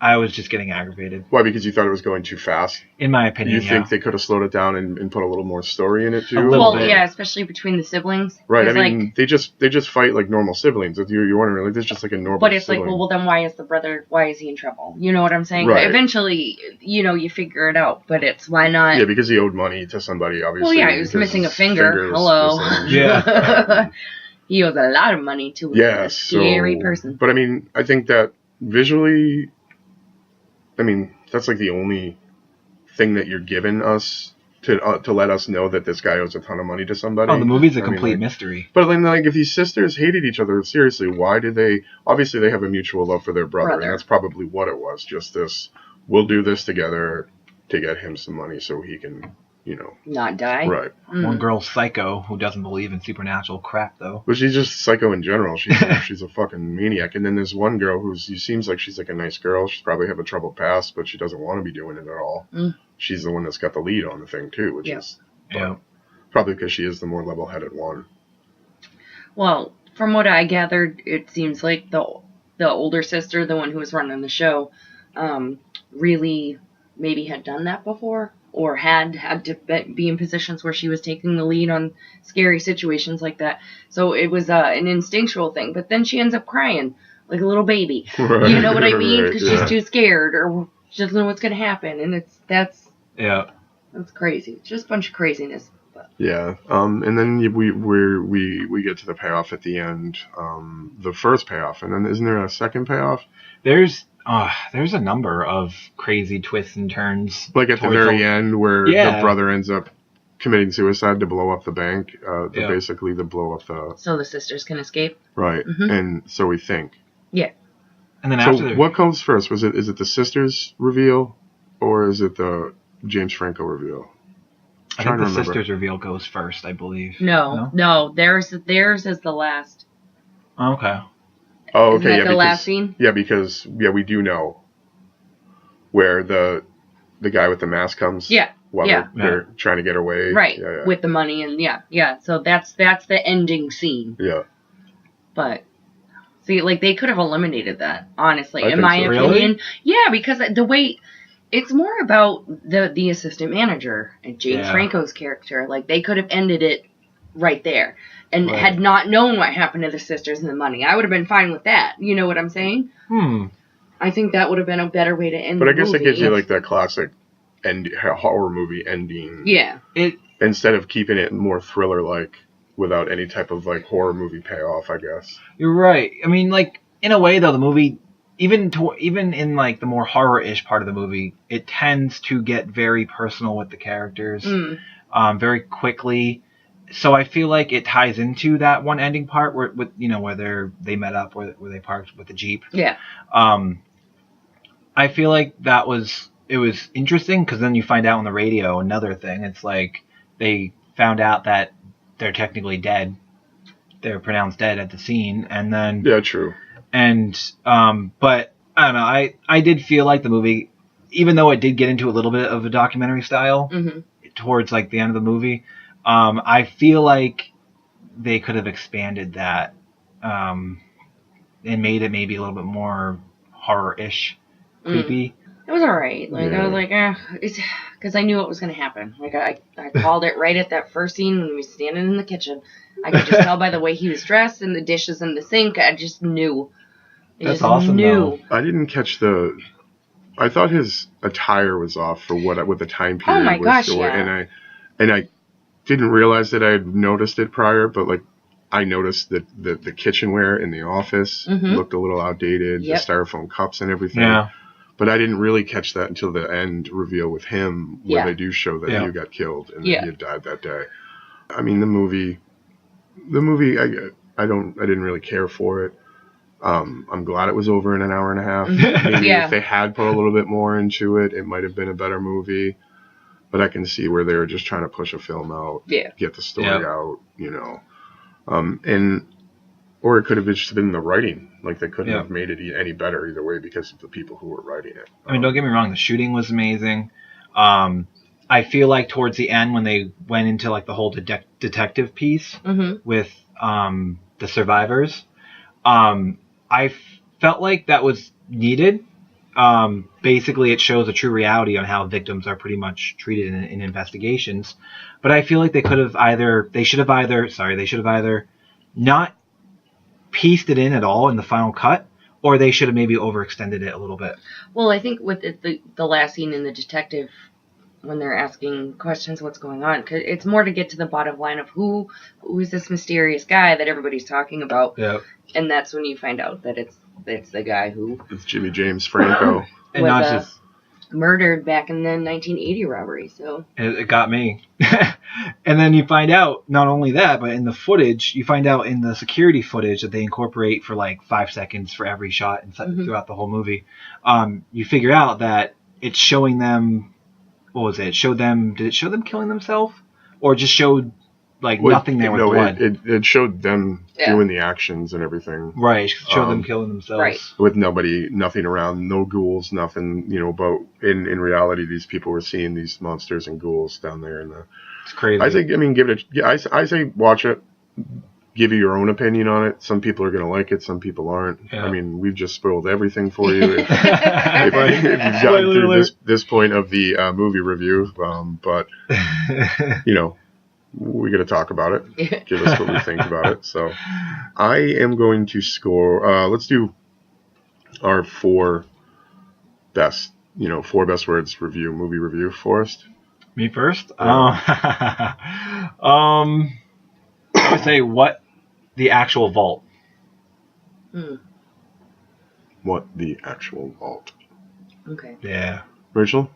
I was just getting aggravated. Why? Because you thought it was going too fast? In my opinion, You think they could have slowed it down and put a little more story in it too? A little Well, bit. yeah, especially between the siblings. Right. I Like, mean, they just fight like normal siblings. You're wondering, like, this is just like a normal. but it's sibling. like, well, then why is he in trouble? You know what I'm saying? Right. Eventually, you figure it out. But it's why not? Yeah, because he owed money to somebody, obviously. Well, yeah, he was because missing a his finger. was Hello. missing. Yeah. He owes a lot of money to a scary person. But I mean, I think that visually, I mean, that's like the only thing that you're giving us to let us know that this guy owes a ton of money to somebody. Oh, the movie's a I mean, complete like, mystery. But then, like, if these sisters hated each other seriously, why did they? Obviously, they have a mutual love for their brother, and that's probably what it was. Just this, we'll do this together to get him some money so he can, Not die. Right. One girl's psycho who doesn't believe in supernatural crap, though. But she's just psycho in general. She's a fucking maniac. And then there's one girl who seems like she's like a nice girl. She's probably have a troubled past, but she doesn't want to be doing it at all. She's the one that's got the lead on the thing too, which is probably because she is the more level-headed one. Well, from what I gathered, it seems like the older sister, the one who was running the show, really maybe had done that before. Or had to be in positions where she was taking the lead on scary situations like that. So it was an instinctual thing. But then she ends up crying like a little baby. Right. You know what I mean? Because Right, she's too scared or she doesn't know what's going to happen. And that's crazy. It's just a bunch of craziness. But. Yeah. And then we get to the payoff at the end. The first payoff. And then isn't there a second payoff? There's a number of crazy twists and turns. Like at the very end where the brother ends up committing suicide to blow up the bank. Basically to blow up the... So the sisters can escape? Right. Mm-hmm. And so we think. Yeah. And then what comes first? Is it the sisters reveal or is it the James Franco reveal? I think the sisters reveal goes first, I believe. No. Theirs is the last. Okay. Oh, okay. Isn't that the last scene? Yeah, because we do know where the guy with the mask comes. Yeah. While they're trying to get away. Right. Yeah. With the money and yeah. So that's the ending scene. Yeah. But see, like they could have eliminated that, honestly, in my opinion. Really? Yeah, because the way it's more about the assistant manager and James Franco's character. Like they could have ended it right there. And had not known what happened to the sisters and the money. I would have been fine with that. You know what I'm saying? I think that would have been a better way to end the movie. But I guess it gives you like that classic horror movie ending. Yeah. Instead of keeping it more thriller-like without any type of like horror movie payoff, I guess. You're right. I mean, like in a way though, the movie, even in like the more horror-ish part of the movie, it tends to get very personal with the characters, very quickly. So I feel like it ties into that one ending part where they met up, where they parked with the Jeep. Yeah. I feel like it was interesting because then you find out on the radio another thing. It's like they found out that they're technically dead. They're pronounced dead at the scene, and then true. And but I don't know. I did feel like the movie, even though it did get into a little bit of a documentary style towards like the end of the movie. I feel like they could have expanded that and made it maybe a little bit more horror-ish, creepy. It was alright. Like I was like, it's because I knew what was going to happen. Like I called it right at that first scene when we were standing in the kitchen. I could just tell by the way he was dressed and the dishes in the sink. I just knew. That's awesome. Though. I didn't catch I thought his attire was off for what the time period was. Oh my gosh! Yeah. And I didn't realize that I had noticed it prior, but like I noticed that the kitchenware in the office looked a little outdated, the styrofoam cups and everything. Yeah. But I didn't really catch that until the end reveal with him, where they do show that he got killed and that he had died that day. I mean, the movie, I didn't really care for it. I'm glad it was over in an hour and a half. Maybe if they had put a little bit more into it, it might have been a better movie. But I can see where they were just trying to push a film out, get the story out, you know. Or it could have just been the writing. Like, they couldn't have made it any better either way because of the people who were writing it. I mean, don't get me wrong, the shooting was amazing. I feel like towards the end when they went into like the whole detective piece with the survivors, I felt like that was needed. Basically, it shows a true reality on how victims are pretty much treated in investigations. But I feel like they should have either not pieced it in at all in the final cut, or they should have maybe overextended it a little bit. Well, I think with the last scene in the detective, when they're asking questions, what's going on, 'cause it's more to get to the bottom line of who is this mysterious guy that everybody's talking about. Yeah. And that's when you find out that it's the guy who... It's Jimmy James Franco. And not just murdered back in the 1980 robbery, so... It got me. And then you find out, not only that, but in the footage, you find out in the security footage that they incorporate for like 5 seconds for every shot throughout the whole movie, you figure out that it's showing them... What was it? Did it show them killing themselves? Or just showed nothing there with blood? It showed them doing the actions and everything. Right, it showed them killing themselves. Right. With nothing around, no ghouls, nothing, you know, but in reality, these people were seeing these monsters and ghouls down there. It's crazy. I say watch it. Give you your own opinion on it. Some people are going to like it, some people aren't. Yeah. I mean, we've just spoiled everything for you if you've gotten through this point of the movie review. But, you know, we got to talk about it. Give us what we think about it. So I am going to score, let's do our four best words movie review, Forrest. Me first? Yeah. I would say the actual vault. What the actual vault? Okay. Yeah. Rachel?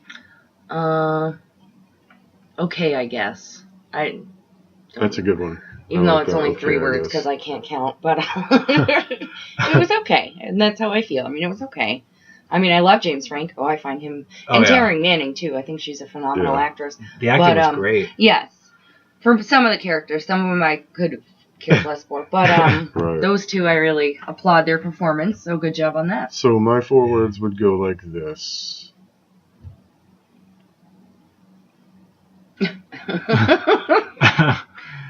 Okay, I guess. That's a good one. Even though it's only 3 words because I can't count, but it was okay, and that's how I feel. I mean, it was okay. I mean, I love James Franco. I find him, and Taryn Manning too. I think she's a phenomenal actress. The acting was great. Yes, for some of the characters, some of them I could care less for, but right. Those two I really applaud their performance. So good job on that. So my 4 words would go like this.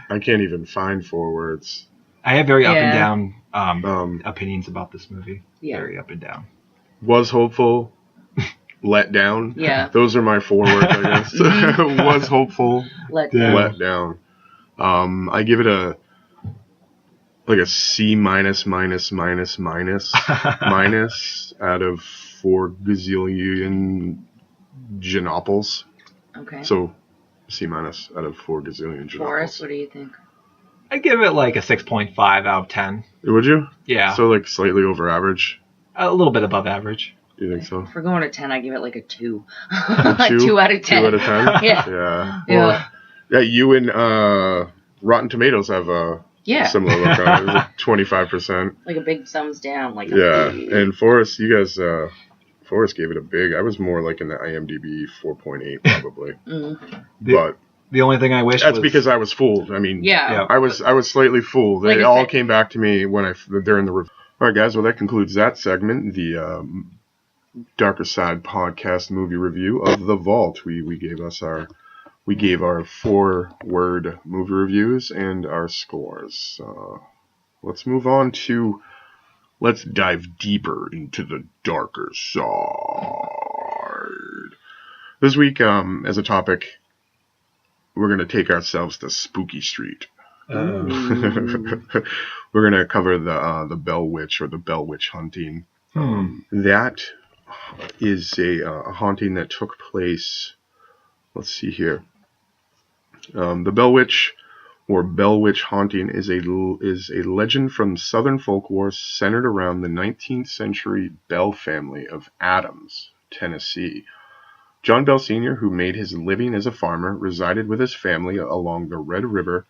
I can't even find 4 words. I have very up and down opinions about this movie. Yeah. Very up and down. Was hopeful, let down. Yeah. Those are my 4 words, I guess. Was hopeful, let down. I give it a C minus minus out of 4 gazillion genopples. Okay. So C minus out of 4 gazillion genopples. Forrest, what do you think? I give it like a 6.5 out of 10. Would you? Yeah. So like slightly over average? A little bit above average. You think so? If we're going to 10, I give it like a 2. A 2? 2 out of 10. 2 out of 10? Yeah. Well, yeah, you and Rotten Tomatoes have a similar look on it. It was like 25%. Like a big thumbs down. Like and Forrest, you guys, Forrest gave it a big. I was more like in the IMDb 4.8 probably. But the only thing I wish that's because I was fooled. I mean, I was slightly fooled. They all came back to me when during the review. All right, guys. Well, that concludes that segment. The Darkercide podcast movie review of The Vault. We gave our 4-word movie reviews and our scores. Let's move on to. Let's dive deeper into the darker side. This week, as a topic, we're going to take ourselves to Spooky Street. We're going to cover the Bell Witch or the Bell Witch hunting. That is a haunting that took place, let's see here, The Bell Witch, or Bell Witch haunting, is a legend from Southern folklore centered around the 19th century Bell family of Adams, Tennessee. John Bell Sr., who made his living as a farmer, resided with his family along the Red River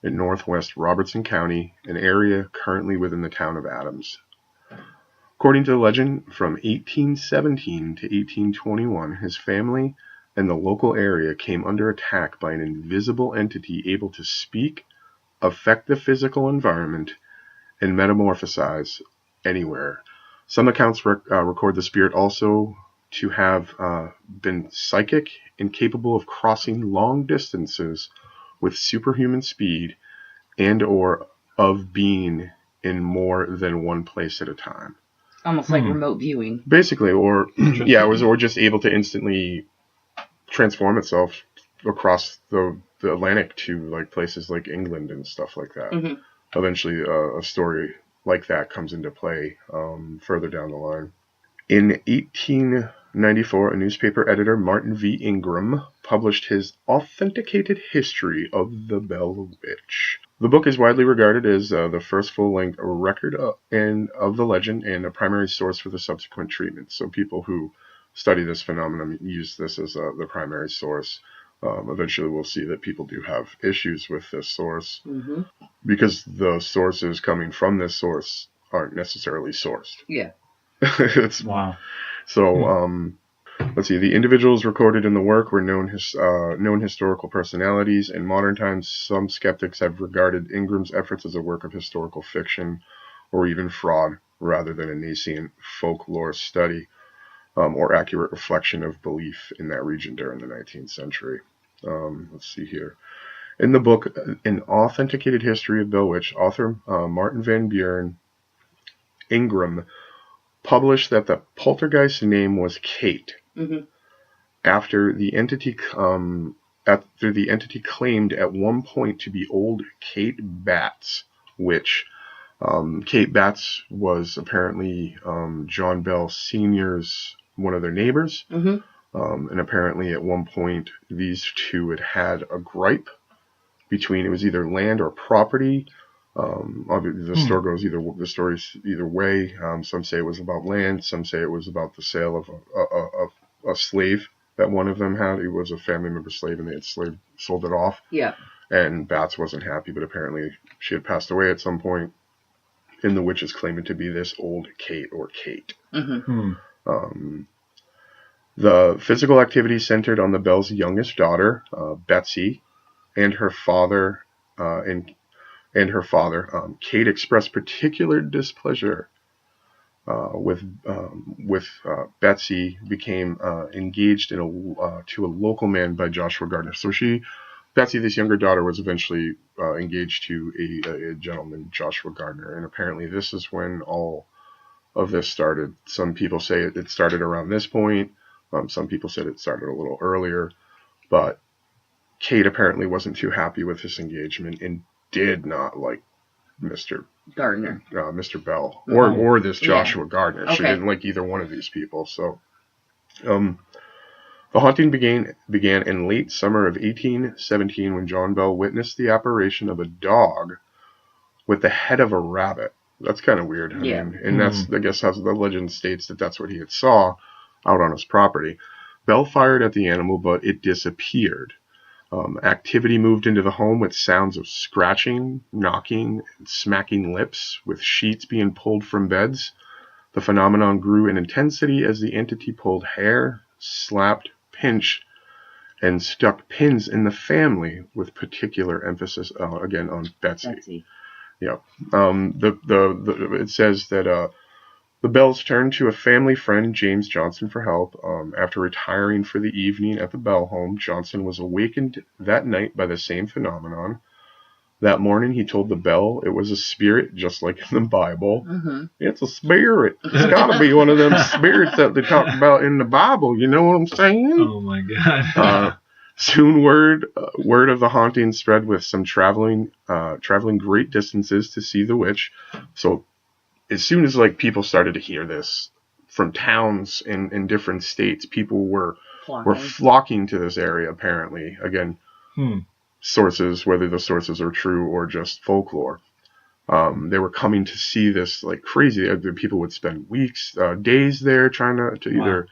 in northwest Robertson County, an area currently within the town of Adams. According to the legend, from 1817 to 1821, his family and the local area came under attack by an invisible entity able to speak, affect the physical environment, and metamorphosize anywhere. Some accounts record the spirit also to have been psychic and capable of crossing long distances with superhuman speed and or of being in more than one place at a time. Almost like remote viewing. Basically, or or just able to instantly transform itself across the Atlantic to like places like England and stuff like that. Mm-hmm. Eventually, a story like that comes into play further down the line. In 1894, a newspaper editor, Martin V. Ingram, published his Authenticated History of the Bell Witch. The book is widely regarded as the first full-length record of the legend and a primary source for the subsequent treatment. So people who study this phenomenon use this as the primary source. Eventually we'll see that people do have issues with this source because the sources coming from this source aren't necessarily sourced. Yeah. Wow. So, let's see. The individuals recorded in the work were known historical personalities. In modern times, some skeptics have regarded Ingram's efforts as a work of historical fiction or even fraud rather than a nascent folklore study or accurate reflection of belief in that region during the 19th century. Let's see here. In the book, An Authenticated History of Bell Witch, author Martin Van Buren Ingram published that the poltergeist's name was Kate, after the entity claimed at one point to be old Kate Batts, which Kate Batts was apparently John Bell Sr.'s one of their neighbors, and apparently at one point these two had a gripe between, it was either land or property. The story's either way. Some say it was about land. Some say it was about the sale of a slave that one of them had. He was a family member slave, and they had sold it off. Yeah. And Batts wasn't happy, but apparently she had passed away at some point, and the witch is claiming to be this old Kate or Kate. The physical activity centered on the Bell's youngest daughter, Betsy, and her father. Kate expressed particular displeasure with Betsy, became engaged to a local man by Joshua Gardner. So Betsy, this younger daughter, was eventually engaged to a gentleman, Joshua Gardner, and apparently this is when all of this started. Some people say it started around this point. Some people said it started a little earlier, but Kate apparently wasn't too happy with this engagement and did not like Mr. Gardner, Mr. Bell, or this Joshua Gardner. Okay. She didn't like either one of these people. So, the haunting began in late summer of 1817 when John Bell witnessed the apparition of a dog with the head of a rabbit. That's kind of weird. I mean, and that's, I guess, how the legend states that's what he had saw out on his property. Bell fired at the animal, but it disappeared. Activity moved into the home with sounds of scratching, knocking, and smacking lips, with sheets being pulled from beds. The phenomenon grew in intensity as the entity pulled hair, slapped, pinched, and stuck pins in the family, with particular emphasis, again, on Betsy. Yeah. It says that the Bells turned to a family friend, James Johnson, for help. After retiring for the evening at the Bell home, Johnson was awakened that night by the same phenomenon. That morning, he told the Bell it was a spirit, just like in the Bible. It's a spirit. It's got to be one of them spirits that they talk about in the Bible. You know what I'm saying? Oh, my God. Soon word of the haunting spread, with some traveling great distances to see the witch. So as soon as people started to hear this from towns in different states, people were flocking to this area. Apparently, again, sources, whether the sources are true or just folklore. They were coming to see this like crazy. People would spend weeks, days there trying to either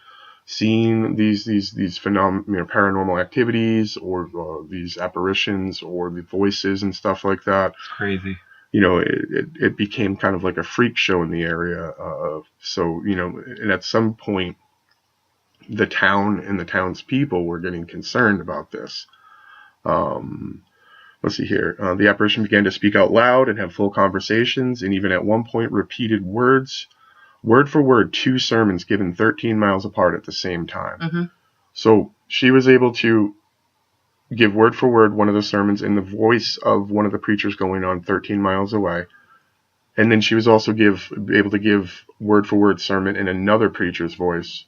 seeing these paranormal activities or these apparitions or the voices and stuff like that. It's crazy. It became kind of like a freak show in the area. So and at some point, the town and the townspeople were getting concerned about this. Let's see here. The apparition began to speak out loud and have full conversations, and even at one point repeated words, word for word, 2 sermons given 13 miles apart at the same time. Mm-hmm. So she was able to give word for word one of the sermons in the voice of one of the preachers going on 13 miles away. And then she was also able to give word for word sermon in another preacher's voice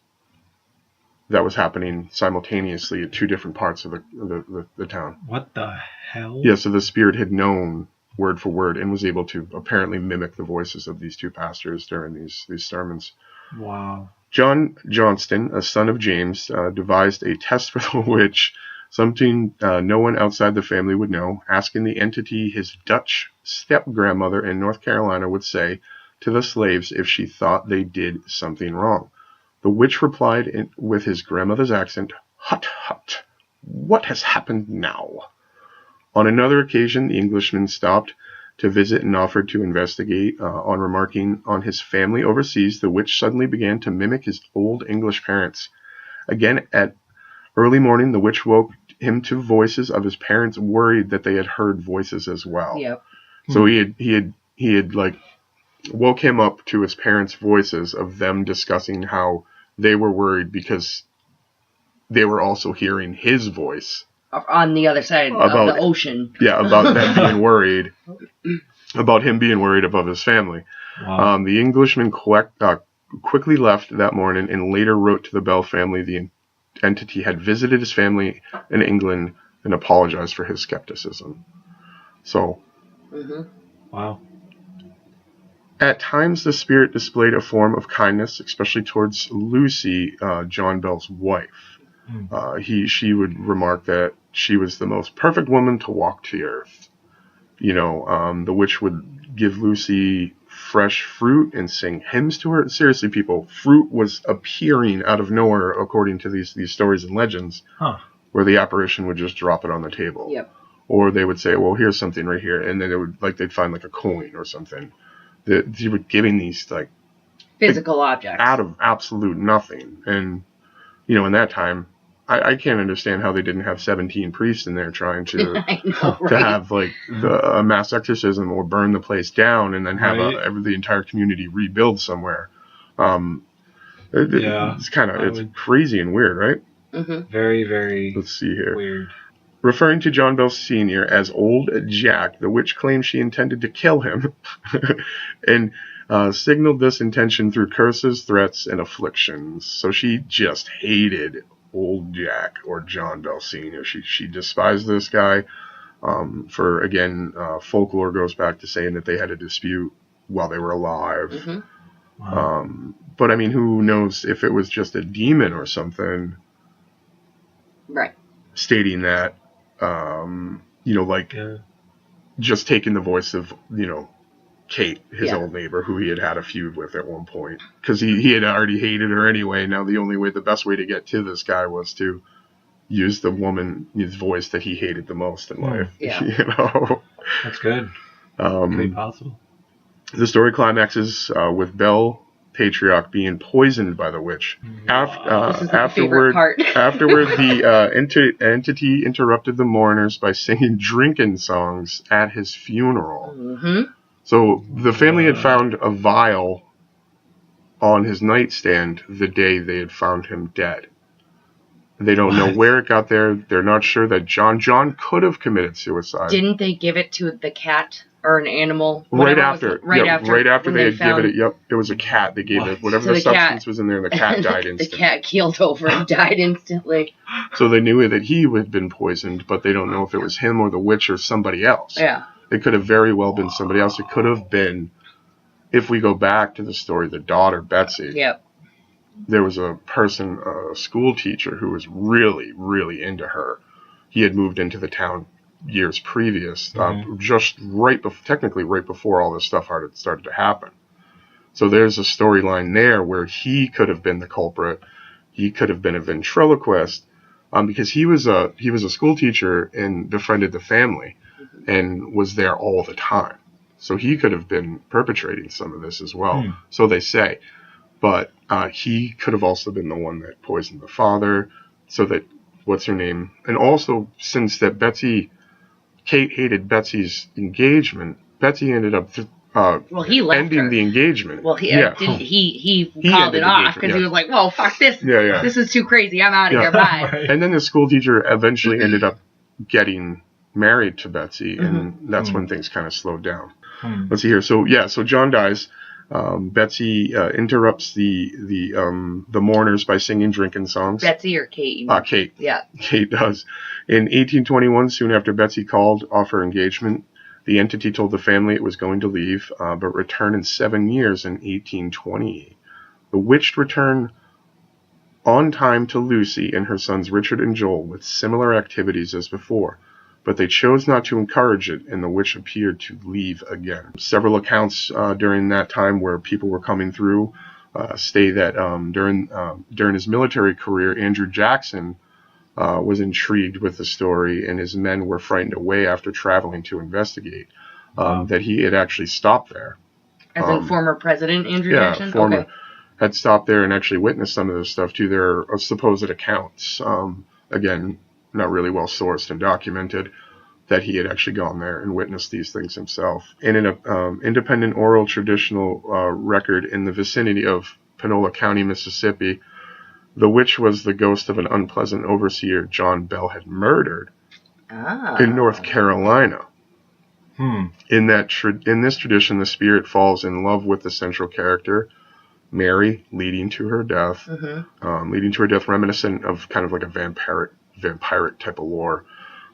that was happening simultaneously at 2 different parts of the town. What the hell? Yeah, so the spirit had known word for word and was able to apparently mimic the voices of these 2 pastors during these sermons. Wow. John Johnston, a son of James, devised a test for the witch, something no one outside the family would know, asking the entity his Dutch step-grandmother in North Carolina would say to the slaves if she thought they did something wrong. The witch replied with his grandmother's accent, "Hut, hut, what has happened now?" On another occasion, the Englishman stopped to visit and offered to investigate. On remarking on his family overseas, the witch suddenly began to mimic his old English parents. Again, at early morning, the witch woke him to voices of his parents, worried that they had heard voices as well. Yep. So he had like woke him up to his parents' voices of them discussing how they were worried because they were also hearing his voice On the other side of the ocean. Yeah, about them being worried, about him being worried above his family. Wow. The Englishman quickly left that morning and later wrote to the Bell family the entity had visited his family in England and apologized for his skepticism. So, Wow. at times the spirit displayed a form of kindness, especially towards Lucy, John Bell's wife. She would remark that she was the most perfect woman to walk the earth. The witch would give Lucy fresh fruit and sing hymns to her. Seriously, people, fruit was appearing out of nowhere according to these stories and legends, where the apparition would just drop it on the table. Yep. Or they would say, well, here's something right here, and then they'd find like a coin or something. They were giving these like physical objects out of absolute nothing. And in that time, I can't understand how they didn't have 17 priests in there trying to I know, right? to have like a mass exorcism or burn the place down and then have the entire community rebuild somewhere. It's it's crazy and weird, right? Mm-hmm. Very, very. Let's see here. Weird. Referring to John Bell Sr. as Old Jack, the witch claimed she intended to kill him and signaled this intention through curses, threats, and afflictions. So she just hated Old Jack or John Bell Sr. She despised this guy. For again, folklore goes back to saying that they had a dispute while they were alive. Mm-hmm. Wow. But I mean, who knows if it was just a demon or something? Right. Stating that, just taking the voice of, Kate, his old neighbor, who he had a feud with at one point. Because he had already hated her anyway. Now the best way to get to this guy was to use his voice that he hated the most in life. Yeah. That's good. Pretty possible. The story climaxes with Bell Patriarch being poisoned by the witch. Afterward, the entity interrupted the mourners by singing drinking songs at his funeral. Mm-hmm. So the family had found a vial on his nightstand the day they had found him dead. They don't know where it got there. They're not sure that John could have committed suicide. Didn't they give it to the cat or an animal? Right after they had given it. Yep, it was a cat. They gave it whatever the substance was in there. The cat died instantly. The cat keeled over and died instantly. So they knew that he had been poisoned, but they don't know if it was him or the witch or somebody else. Yeah. It could have very well been somebody else. It could have been, if we go back to the story, the daughter, Betsy. Yep. There was a person, a school teacher, who was really, really into her. He had moved into the town years previous, just technically right before all this stuff started to happen. So there's a storyline there where he could have been the culprit. He could have been a ventriloquist, because he was a school teacher and befriended the family and was there all the time. So he could have been perpetrating some of this as well. So they say. But he could have also been the one that poisoned the father, so that, what's her name? And also, since that Kate hated Betsy's engagement, Betsy ended up he left ending her. the engagement. Well, he called it off because he was like, "Whoa, fuck this! Yeah. This is too crazy. I'm out of here. Bye." And then the school teacher eventually ended up getting married to Betsy, and that's when things kind of slowed down. Let's see here. So John dies. Betsy interrupts the mourners by singing drinking songs. Betsy or Kate? Kate. Yeah. Kate does. In 1821, soon after Betsy called off her engagement, the entity told the family it was going to leave, but return in 7 years in 1828. The witch returned on time to Lucy and her sons Richard and Joel with similar activities as before, but they chose not to encourage it, and the witch appeared to leave again. Several accounts during that time where people were coming through say that during his military career, Andrew Jackson was intrigued with the story, and his men were frightened away after traveling to investigate. That he had actually stopped there. As in former President Andrew Jackson? Okay. Had stopped there and actually witnessed some of this stuff too. There are supposed accounts, again, not really well sourced and documented, that he had actually gone there and witnessed these things himself. In an independent oral traditional record in the vicinity of Panola County, Mississippi, the witch was the ghost of an unpleasant overseer John Bell had murdered in North Carolina. In this tradition, the spirit falls in love with the central character, Mary, leading to her death, reminiscent of kind of like a vampiric type of lore.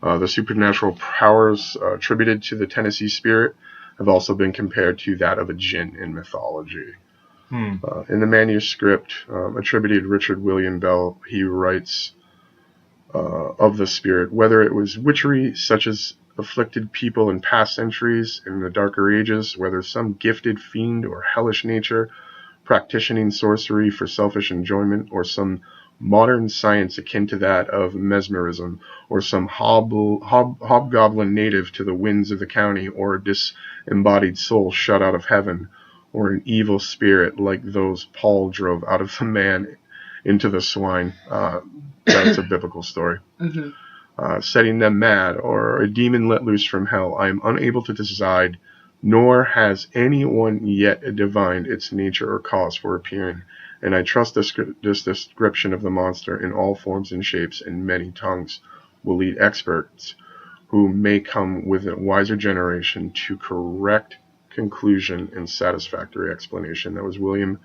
The supernatural powers attributed to the Tennessee spirit have also been compared to that of a jinn in mythology. In the manuscript attributed Richard William Bell, he writes of the spirit, whether it was witchery such as afflicted people in past centuries in the darker ages, whether some gifted fiend or hellish nature practicing sorcery for selfish enjoyment, or some modern science akin to that of mesmerism, or some hobgoblin native to the winds of the county, or a disembodied soul shut out of heaven, or an evil spirit like those Paul drove out of the man into the swine. That's a biblical story. Setting them mad, or a demon let loose from hell. I am unable to decide, nor has anyone yet divined its nature or cause for appearing, and I trust this description of the monster in all forms and shapes and many tongues will lead experts who may come with a wiser generation to correct conclusion and satisfactory explanation. That was William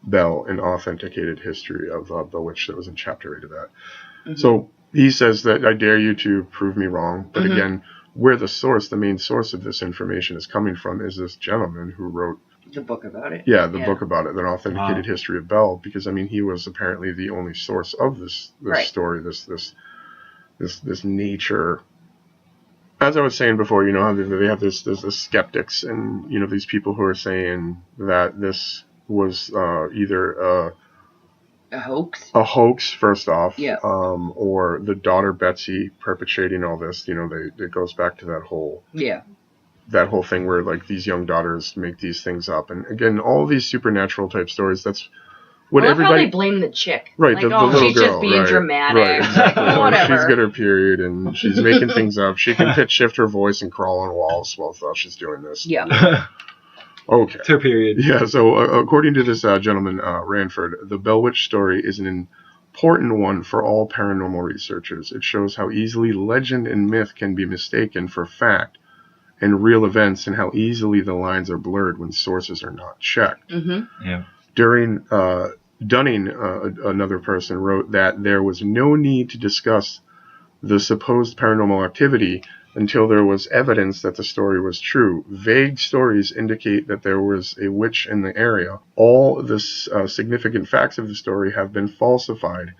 Bell, An Authenticated History of the Witch. That was in chapter 8 of that. So he says that I dare you to prove me wrong, but again, where the main source of this information is coming from is this gentleman who wrote the book about it. Yeah, the book about it, An Authenticated History of Bell, because I mean he was apparently the only source of this story, this nature. As I was saying before, you know how they have this skeptics, and you know these people who are saying that this was either a hoax first off, or the daughter Betsy perpetrating all this. You know, it goes back to that whole thing where like these young daughters make these things up, and again, all these supernatural type stories. That's what everybody. How they blame the chick, right? Like, the little she's girl, just being dramatic, right? Exactly. Whatever. She's got her period, and she's making things up. She can pitch shift her voice and crawl on walls while she's doing this. Yeah. Okay. It's her period. Yeah. So according to this gentleman Ranford, the Bell Witch story is an important one for all paranormal researchers. It shows how easily legend and myth can be mistaken for fact and real events, and how easily the lines are blurred when sources are not checked. Yeah. During Dunning, another person, wrote that there was no need to discuss the supposed paranormal activity until there was evidence that the story was true. Vague stories indicate that there was a witch in the area. All the significant facts of the story have been falsified,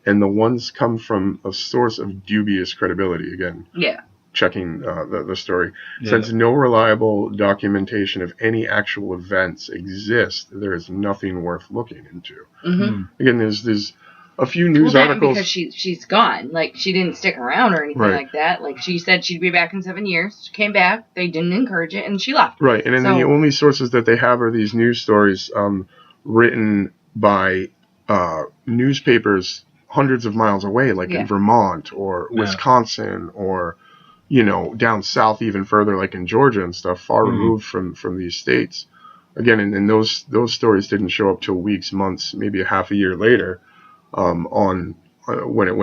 and the ones come from a source of dubious credibility. Again, checking the story. Since no reliable documentation of any actual events exists, there is nothing worth looking into. Again, there's a few news articles because she's gone. Like, she didn't stick around or anything like that. Like, she said she'd be back in 7 years. She came back. They didn't encourage it, and she left. Right, and then the only sources that they have are these news stories written by newspapers hundreds of miles away, like in Vermont or Wisconsin or, down south even further, like in Georgia and stuff, far removed from these states. Again, and those stories didn't show up till weeks, months, maybe a half a year later. When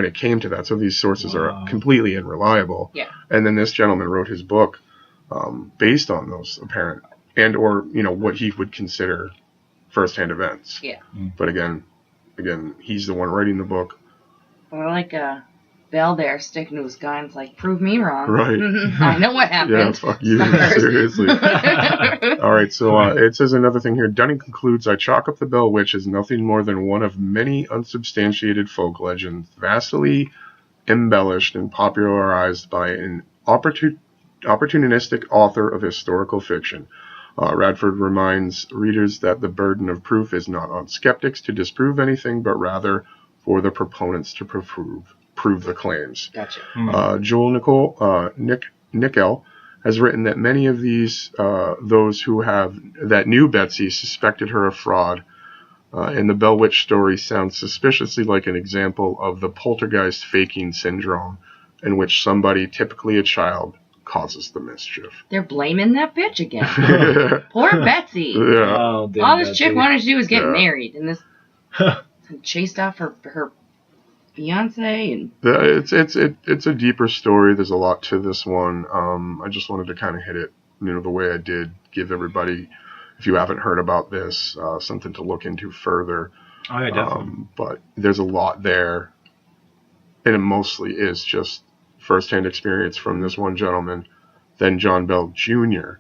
it came to that, so these sources are completely unreliable. Yeah. And then this gentleman wrote his book based on those apparent or what he would consider firsthand events. Yeah. But again, he's the one writing the book. Or like Bell there sticking to his guns, like, prove me wrong. Right. I know what happened. Yeah, fuck you. Seriously. All right, so it says another thing here. Dunning concludes, I chalk up the Bell Witch as nothing more than one of many unsubstantiated folk legends, vastly embellished and popularized by an opportunistic author of historical fiction. Radford reminds readers that the burden of proof is not on skeptics to disprove anything, but rather for the proponents to prove the claims. Gotcha. Joel Nickel has written that many of those that knew Betsy suspected her of fraud, and the Bell Witch story sounds suspiciously like an example of the poltergeist faking syndrome, in which somebody, typically a child, causes the mischief. They're blaming that bitch again. Poor Betsy. Yeah. All this chick wanted to do was get married, and this chased off her fiance. And it's a deeper story. There's a lot to this one. I just wanted to kind of hit it, the way I did. Give everybody, if you haven't heard about this, something to look into further. Oh yeah, definitely. But there's a lot there, and it mostly is just firsthand experience from this one gentleman. Then John Bell Jr.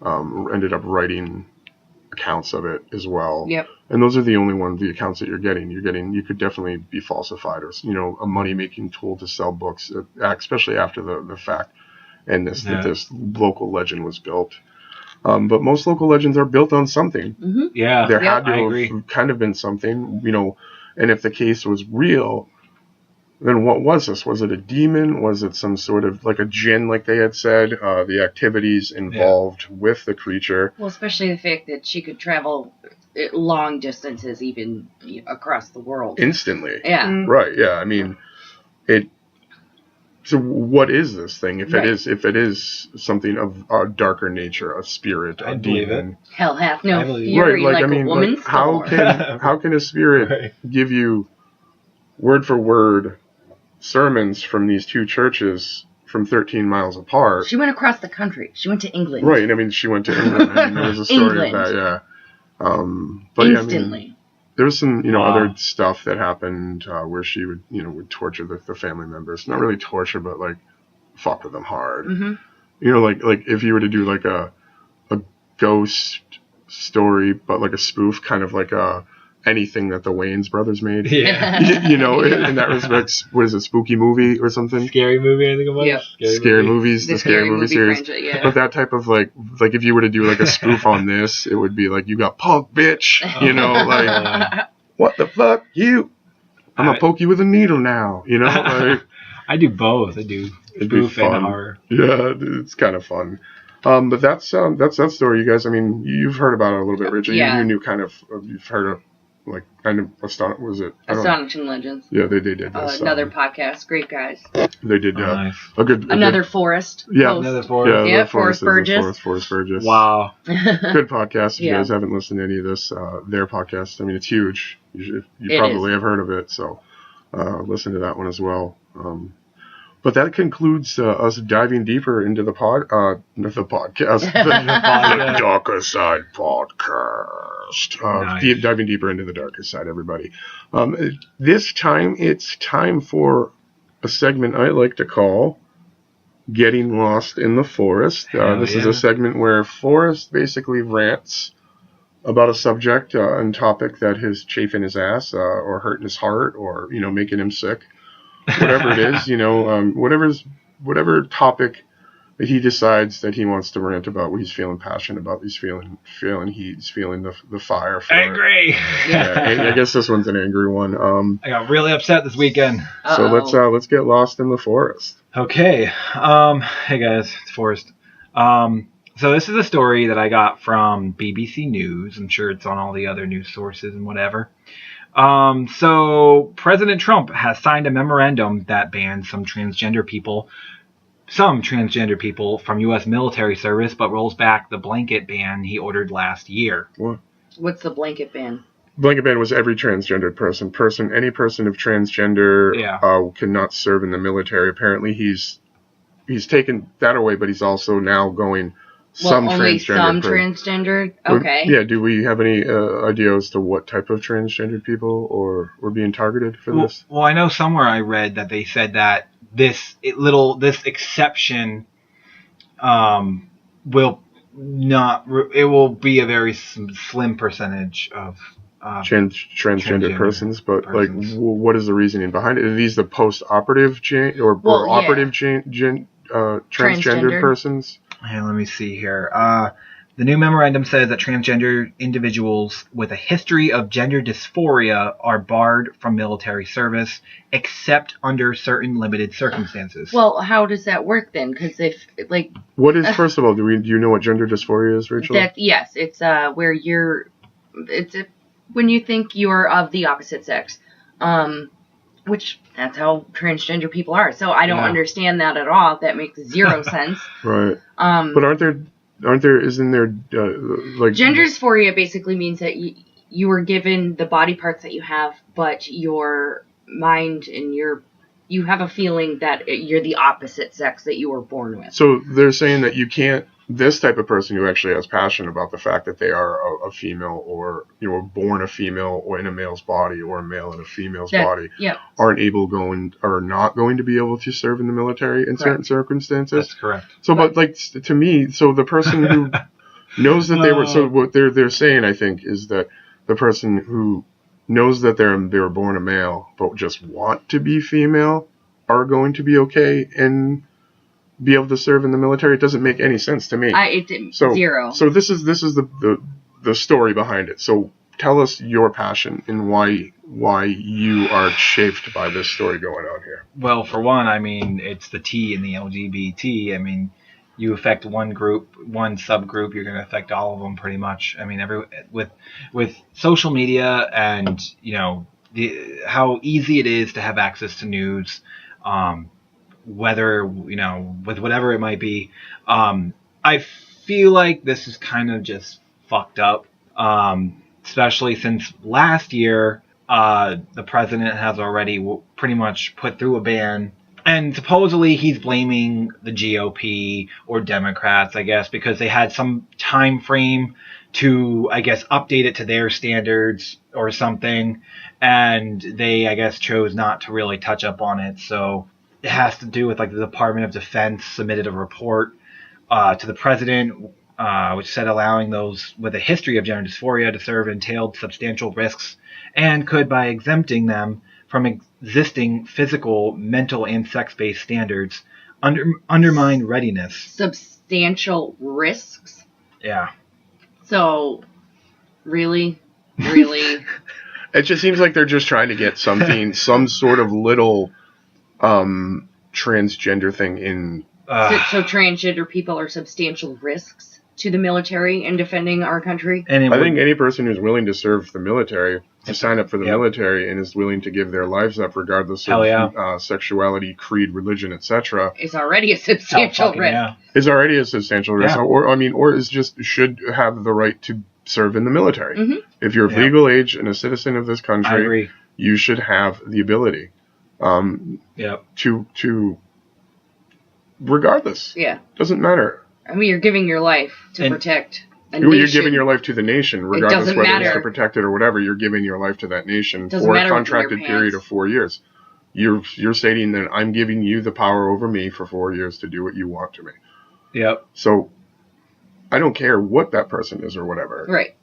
Ended up writing accounts of it as well. Yep. And those are the accounts that you're getting. You could definitely be falsified or, a money-making tool to sell books, especially after the fact. And that this local legend was built. But most local legends are built on something. Mm-hmm. Yeah. There had to have kind of been something, and if the case was real, then what was this? Was it a demon? Was it some sort of like a djinn, like they had said? The activities involved with the creature. Well, especially the fact that she could travel long distances, even across the world. Instantly. Yeah. Right. Yeah. I mean, so what is this thing? If it is something of a darker nature, a spirit, a demon. Hell hath no fury like a woman's how can a spirit give you word for word sermons from these two churches from 13 miles apart? She went across the country. She went to England. Right. I mean, she went to England. There was a story of that. Yeah. But instantly. There was some, other stuff that happened where she would torture the family members. Not really torture, but like fuck with them hard. Mm-hmm. Like if you were to do like a ghost story, but like a spoof, kind of like anything that the Wayans brothers made. Yeah. In that respect, what is it, spooky movie or something? Scary movie, I think it was. Yeah. Scary movies, the scary movie series. Franchise, yeah. But that type of like if you were to do like a spoof on this, it would be like, you got punked, bitch. Like, what the fuck, you? I'm gonna poke you with a needle now. Like, I do both. I do spoof and horror. Yeah, it's kind of fun. But that's that story, you guys. I mean, you've heard about it a little bit, Rachel. Yeah. You knew kind of, you've heard of. Like, kind of Astonishing Legends. Yeah, they did this. Another podcast. Great guys. They did a good... Another Forest. Yeah. Another Forest. Yeah, Forest Burgess. Forest Burgess. Wow. Good podcast. If you guys haven't listened to any of this, their podcast, I mean, it's huge. You probably have heard of it, so listen to that one as well. But that concludes us diving deeper into the podcast, the Darkercide podcast. Nice. Diving deeper into the Darkercide, everybody. This time, it's time for a segment I like to call Getting Lost in the Forest. This is a segment where Forrest basically rants about a subject and topic that is chafing his ass or hurting his heart or, making him sick. Whatever it is, whatever's whatever topic that he decides that he wants to rant about, what he's feeling passionate about, he's feeling the fire for Angry. Yeah, I guess this one's an angry one. I got really upset this weekend. So let's get lost in the forest. Okay. Hey guys, it's Forrest. So this is a story that I got from BBC News. I'm sure it's on all the other news sources and whatever. So President Trump has signed a memorandum that bans some transgender people from U.S. military service, but rolls back the blanket ban he ordered last year. What? What's the blanket ban? Blanket ban was every transgendered person. Any person of transgender cannot serve in the military. Apparently, he's taken that away, but he's also now going only some transgendered. Okay. Yeah. Do we have any idea as to what type of transgendered people were being targeted for this? Well, I know somewhere I read that they said that this exception will be a very slim percentage of transgender persons, but like, what is the reasoning behind it? Are these the post-operative operative transgendered persons? Yeah, let me see here. The new memorandum says that transgender individuals with a history of gender dysphoria are barred from military service, except under certain limited circumstances. Well, how does that work then? Because what is, first of all, do you know what gender dysphoria is, Rachel? Yes, it's where when you think you're of the opposite sex, which that's how transgender people are. So I don't understand that at all. That makes zero sense. Right. But isn't there gender dysphoria basically means that you were given the body parts that you have, but your mind and you have a feeling that you're the opposite sex that you were born with. So they're saying that you can't, this type of person who actually has passion about the fact that they are a female, or born a female or in a male's body, or a male in a female's body, are not going to be able to serve in the military in certain circumstances. That's correct. So, but to me, so the person who knows that they were, so what they're saying, I think, is that the person who knows that they were born a male but just want to be female are going to be okay and be able to serve in the military. It doesn't make any sense to me. Zero. So this is the story behind it. So tell us your passion and why you are chafed by this story going on here. Well, for one, I mean, it's the T in the LGBT. I mean, you affect one group, one subgroup, you're going to affect all of them pretty much. I mean, with social media and how easy it is to have access to news. Whether, with whatever it might be, I feel like this is kind of just fucked up, especially since last year the president has already pretty much put through a ban, and supposedly he's blaming the GOP or Democrats, I guess, because they had some time frame to, I guess, update it to their standards or something, and they, I guess, chose not to really touch up on it. So it has to do with the Department of Defense submitted a report to the president, which said allowing those with a history of gender dysphoria to serve entailed substantial risks and could, by exempting them from existing physical, mental, and sex-based standards, undermine readiness. Substantial risks? Yeah. So, really? It just seems like they're just trying to get some sort of little transgender thing in. So transgender people are substantial risks to the military in defending our country? I think any person who's willing to serve the military, to sign up for the military, and is willing to give their lives up regardless of sexuality, creed, religion, etc., is already a substantial risk. Is already a substantial risk, or is just should have the right to serve in the military. Mm-hmm. If you're of legal age and a citizen of this country, you should have the ability. To regardless. Yeah. Doesn't matter. I mean, you're giving your life to protect a nation. You're giving your life to the nation, regardless whether it's to protect it or whatever. You're giving your life to that nation for a contracted period of 4 years. You're stating that I'm giving you the power over me for 4 years to do what you want to me. Yep. So I don't care what that person is or whatever. Right.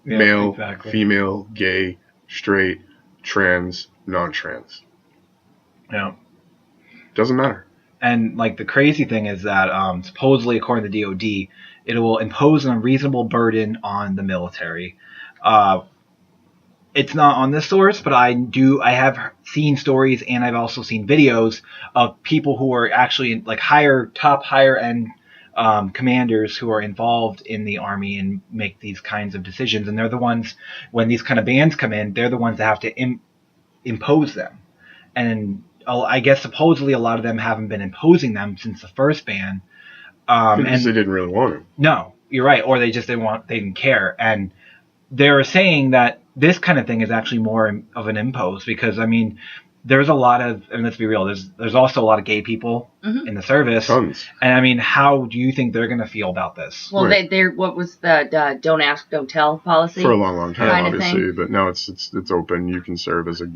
Male, female, gay, straight, trans, non-trans. Yeah. Doesn't matter. And like the crazy thing is that supposedly, according to DOD, it will impose an unreasonable burden on the military. It's not on this source, but I have seen stories and I've also seen videos of people who are actually like higher end commanders who are involved in the Army and make these kinds of decisions. And they're the ones, when these kind of bans come in, they're the ones that have to impose them. And I guess supposedly a lot of them haven't been imposing them since the first ban. Because they didn't really want to. No, you're right. Or they didn't care. And they're saying that this kind of thing is actually more of an impose because, I mean, there's a lot of, and let's be real, there's also a lot of gay people in the service. Tons. And I mean, how do you think they're going to feel about this? Well, they're what was the don't ask, don't tell policy? For a long time, kind obviously, but now it's open. You can serve as a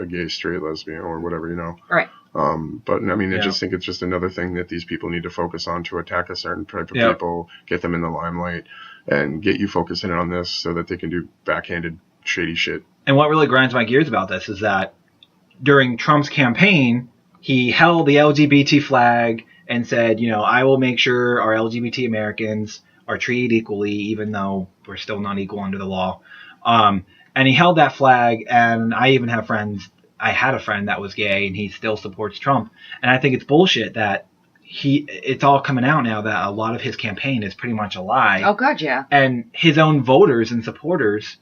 gay, straight, lesbian, or whatever, Right. But I mean, I just think it's just another thing that these people need to focus on to attack a certain type of people, get them in the limelight, and get you focusing on this so that they can do backhanded, shady shit. And what really grinds my gears about this is that during Trump's campaign, he held the LGBT flag and said, I will make sure our LGBT Americans are treated equally, even though we're still not equal under the law. And he held that flag, and I even have friends. I had a friend that was gay, and he still supports Trump. And I think it's bullshit that it's all coming out now that a lot of his campaign is pretty much a lie. Oh, God, yeah. And his own voters and supporters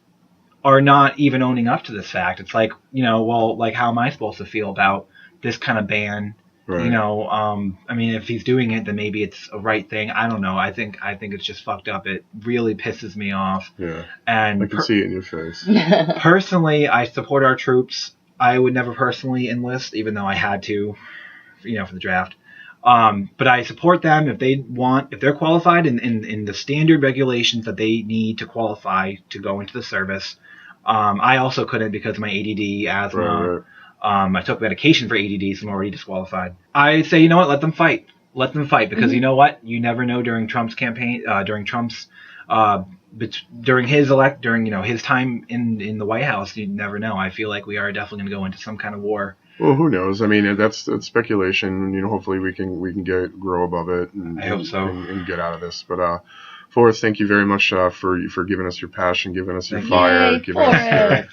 are not even owning up to this fact. It's like, well, like, how am I supposed to feel about this kind of ban? Right. I mean, if he's doing it, then maybe it's a right thing. I don't know. I think it's just fucked up. It really pisses me off. Yeah. And I can see it in your face. Personally, I support our troops. I would never personally enlist, even though I had to, for the draft. But I support them if they're qualified in the standard regulations that they need to qualify to go into the service. I also couldn't because of my ADD, asthma. Right. I took medication for ADD, so I'm already disqualified. I say, you know what? Let them fight. Let them fight because you know what? You never know during Trump's campaign, during his time in the White House. You never know. I feel like we are definitely going to go into some kind of war. Well, who knows? I mean, that's speculation. Hopefully we can grow above it. I hope so. And get out of this. But Forrest, thank you very much for giving us your passion, giving us your fire, giving us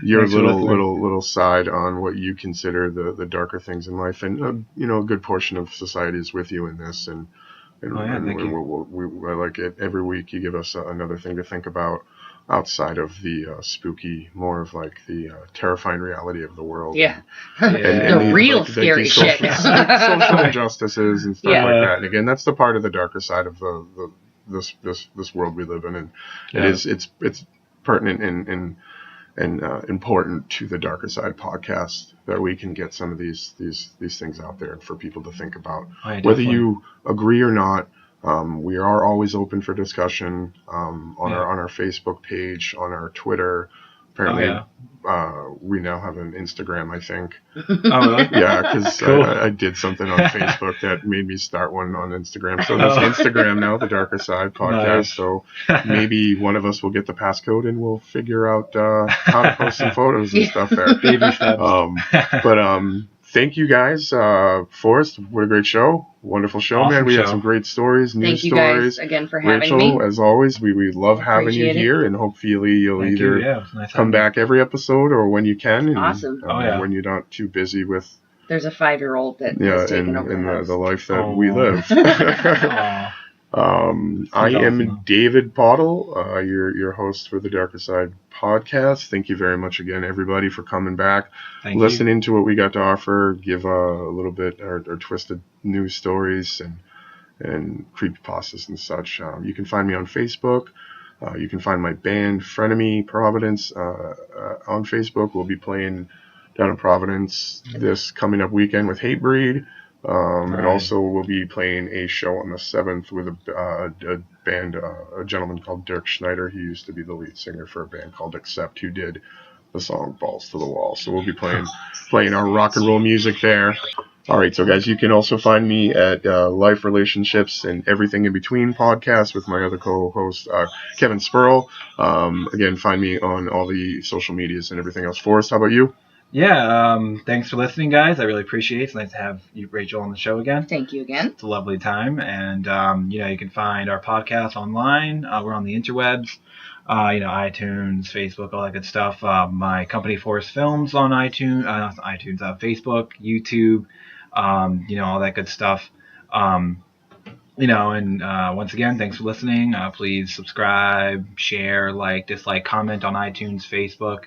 your little side on what you consider the darker things in life, and a good portion of society is with you in this, and thank you. I like it. Every week you give us another thing to think about outside of the spooky, more of like the terrifying reality of the world. Yeah, and the real scary shit. Social injustices and stuff like that. And again, that's the part of the darker side of this world we live in, and it's pertinent and important to the Darker Side podcast that we can get some of these things out there for people to think about. Whether you agree or not, we are always open for discussion on our Facebook page, on our Twitter. Apparently, we now have an Instagram, I think. Oh, really? Yeah, because I did something on Facebook that made me start one on Instagram. So there's Instagram now, the Darker Side podcast. Nice. So maybe one of us will get the passcode and we'll figure out how to post some photos and stuff there. Baby steps. But thank you guys. Forrest, what a great show. Wonderful show, awesome man. We had some great stories, news stories. Thank you guys again for having Rachel, me. As always, we love having you here, and hopefully you'll either come back every episode or when you can. And, awesome. When you're not too busy with... There's a 5-year-old that is taking over the life that we live. I am David Pottle, your host for the Darker Side podcast. Thank you very much again, everybody, for coming back, listening to what we got to offer, give a little bit or twisted news stories and creepypastas and such. You can find me on Facebook. You can find my band, Frenemy Providence, on Facebook. We'll be playing down in Providence this coming up weekend with Hatebreed. And also we'll be playing a show on the 7th with a band, a gentleman called Dirk Schneider. He used to be the lead singer for a band called Accept, who did the song Balls to the Wall. So we'll be playing our rock and roll music there. All right, so guys, you can also find me at Life, Relationships, and Everything in Between podcast with my other co-host, Kevin Spurl. Again, find me on all the social medias and everything else. Forrest, how about you? Thanks for listening, guys. I really appreciate it. It's nice to have you, Rachel, on the show again. Thank you again. It's a lovely time. And, you can find our podcast online. We're on the interwebs, iTunes, Facebook, all that good stuff. My company, Forest Films, on iTunes, Facebook, YouTube, all that good stuff. Once again, thanks for listening. Please subscribe, share, dislike, comment on iTunes, Facebook.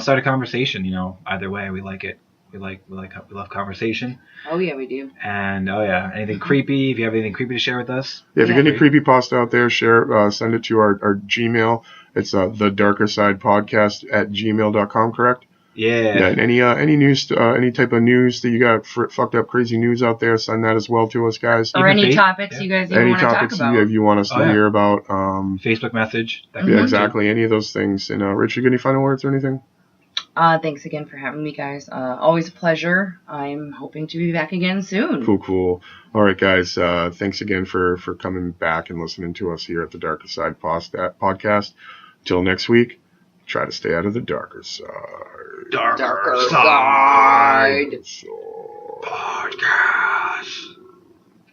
Start a conversation. Either way, we like it. We love conversation. Oh yeah, we do. And anything creepy? If you have anything creepy to share with us, if you get any creepypasta out there, share. Send it to our Gmail. It's the Darkercide Podcast at gmail.com. Correct? Yeah. And any news, any type of news that you got, fucked up, crazy news out there, send that as well to us, guys. Or any topics you guys even want to talk about. If you want us to hear about. Facebook message. Yeah, exactly. Any of those things. And Richard, any final words or anything? Thanks again for having me, guys. Always a pleasure. I'm hoping to be back again soon. Cool. All right, guys. Thanks again for coming back and listening to us here at the Darkercide podcast. Till next week, try to stay out of the darker side. Darker side. Podcast.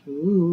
Ooh.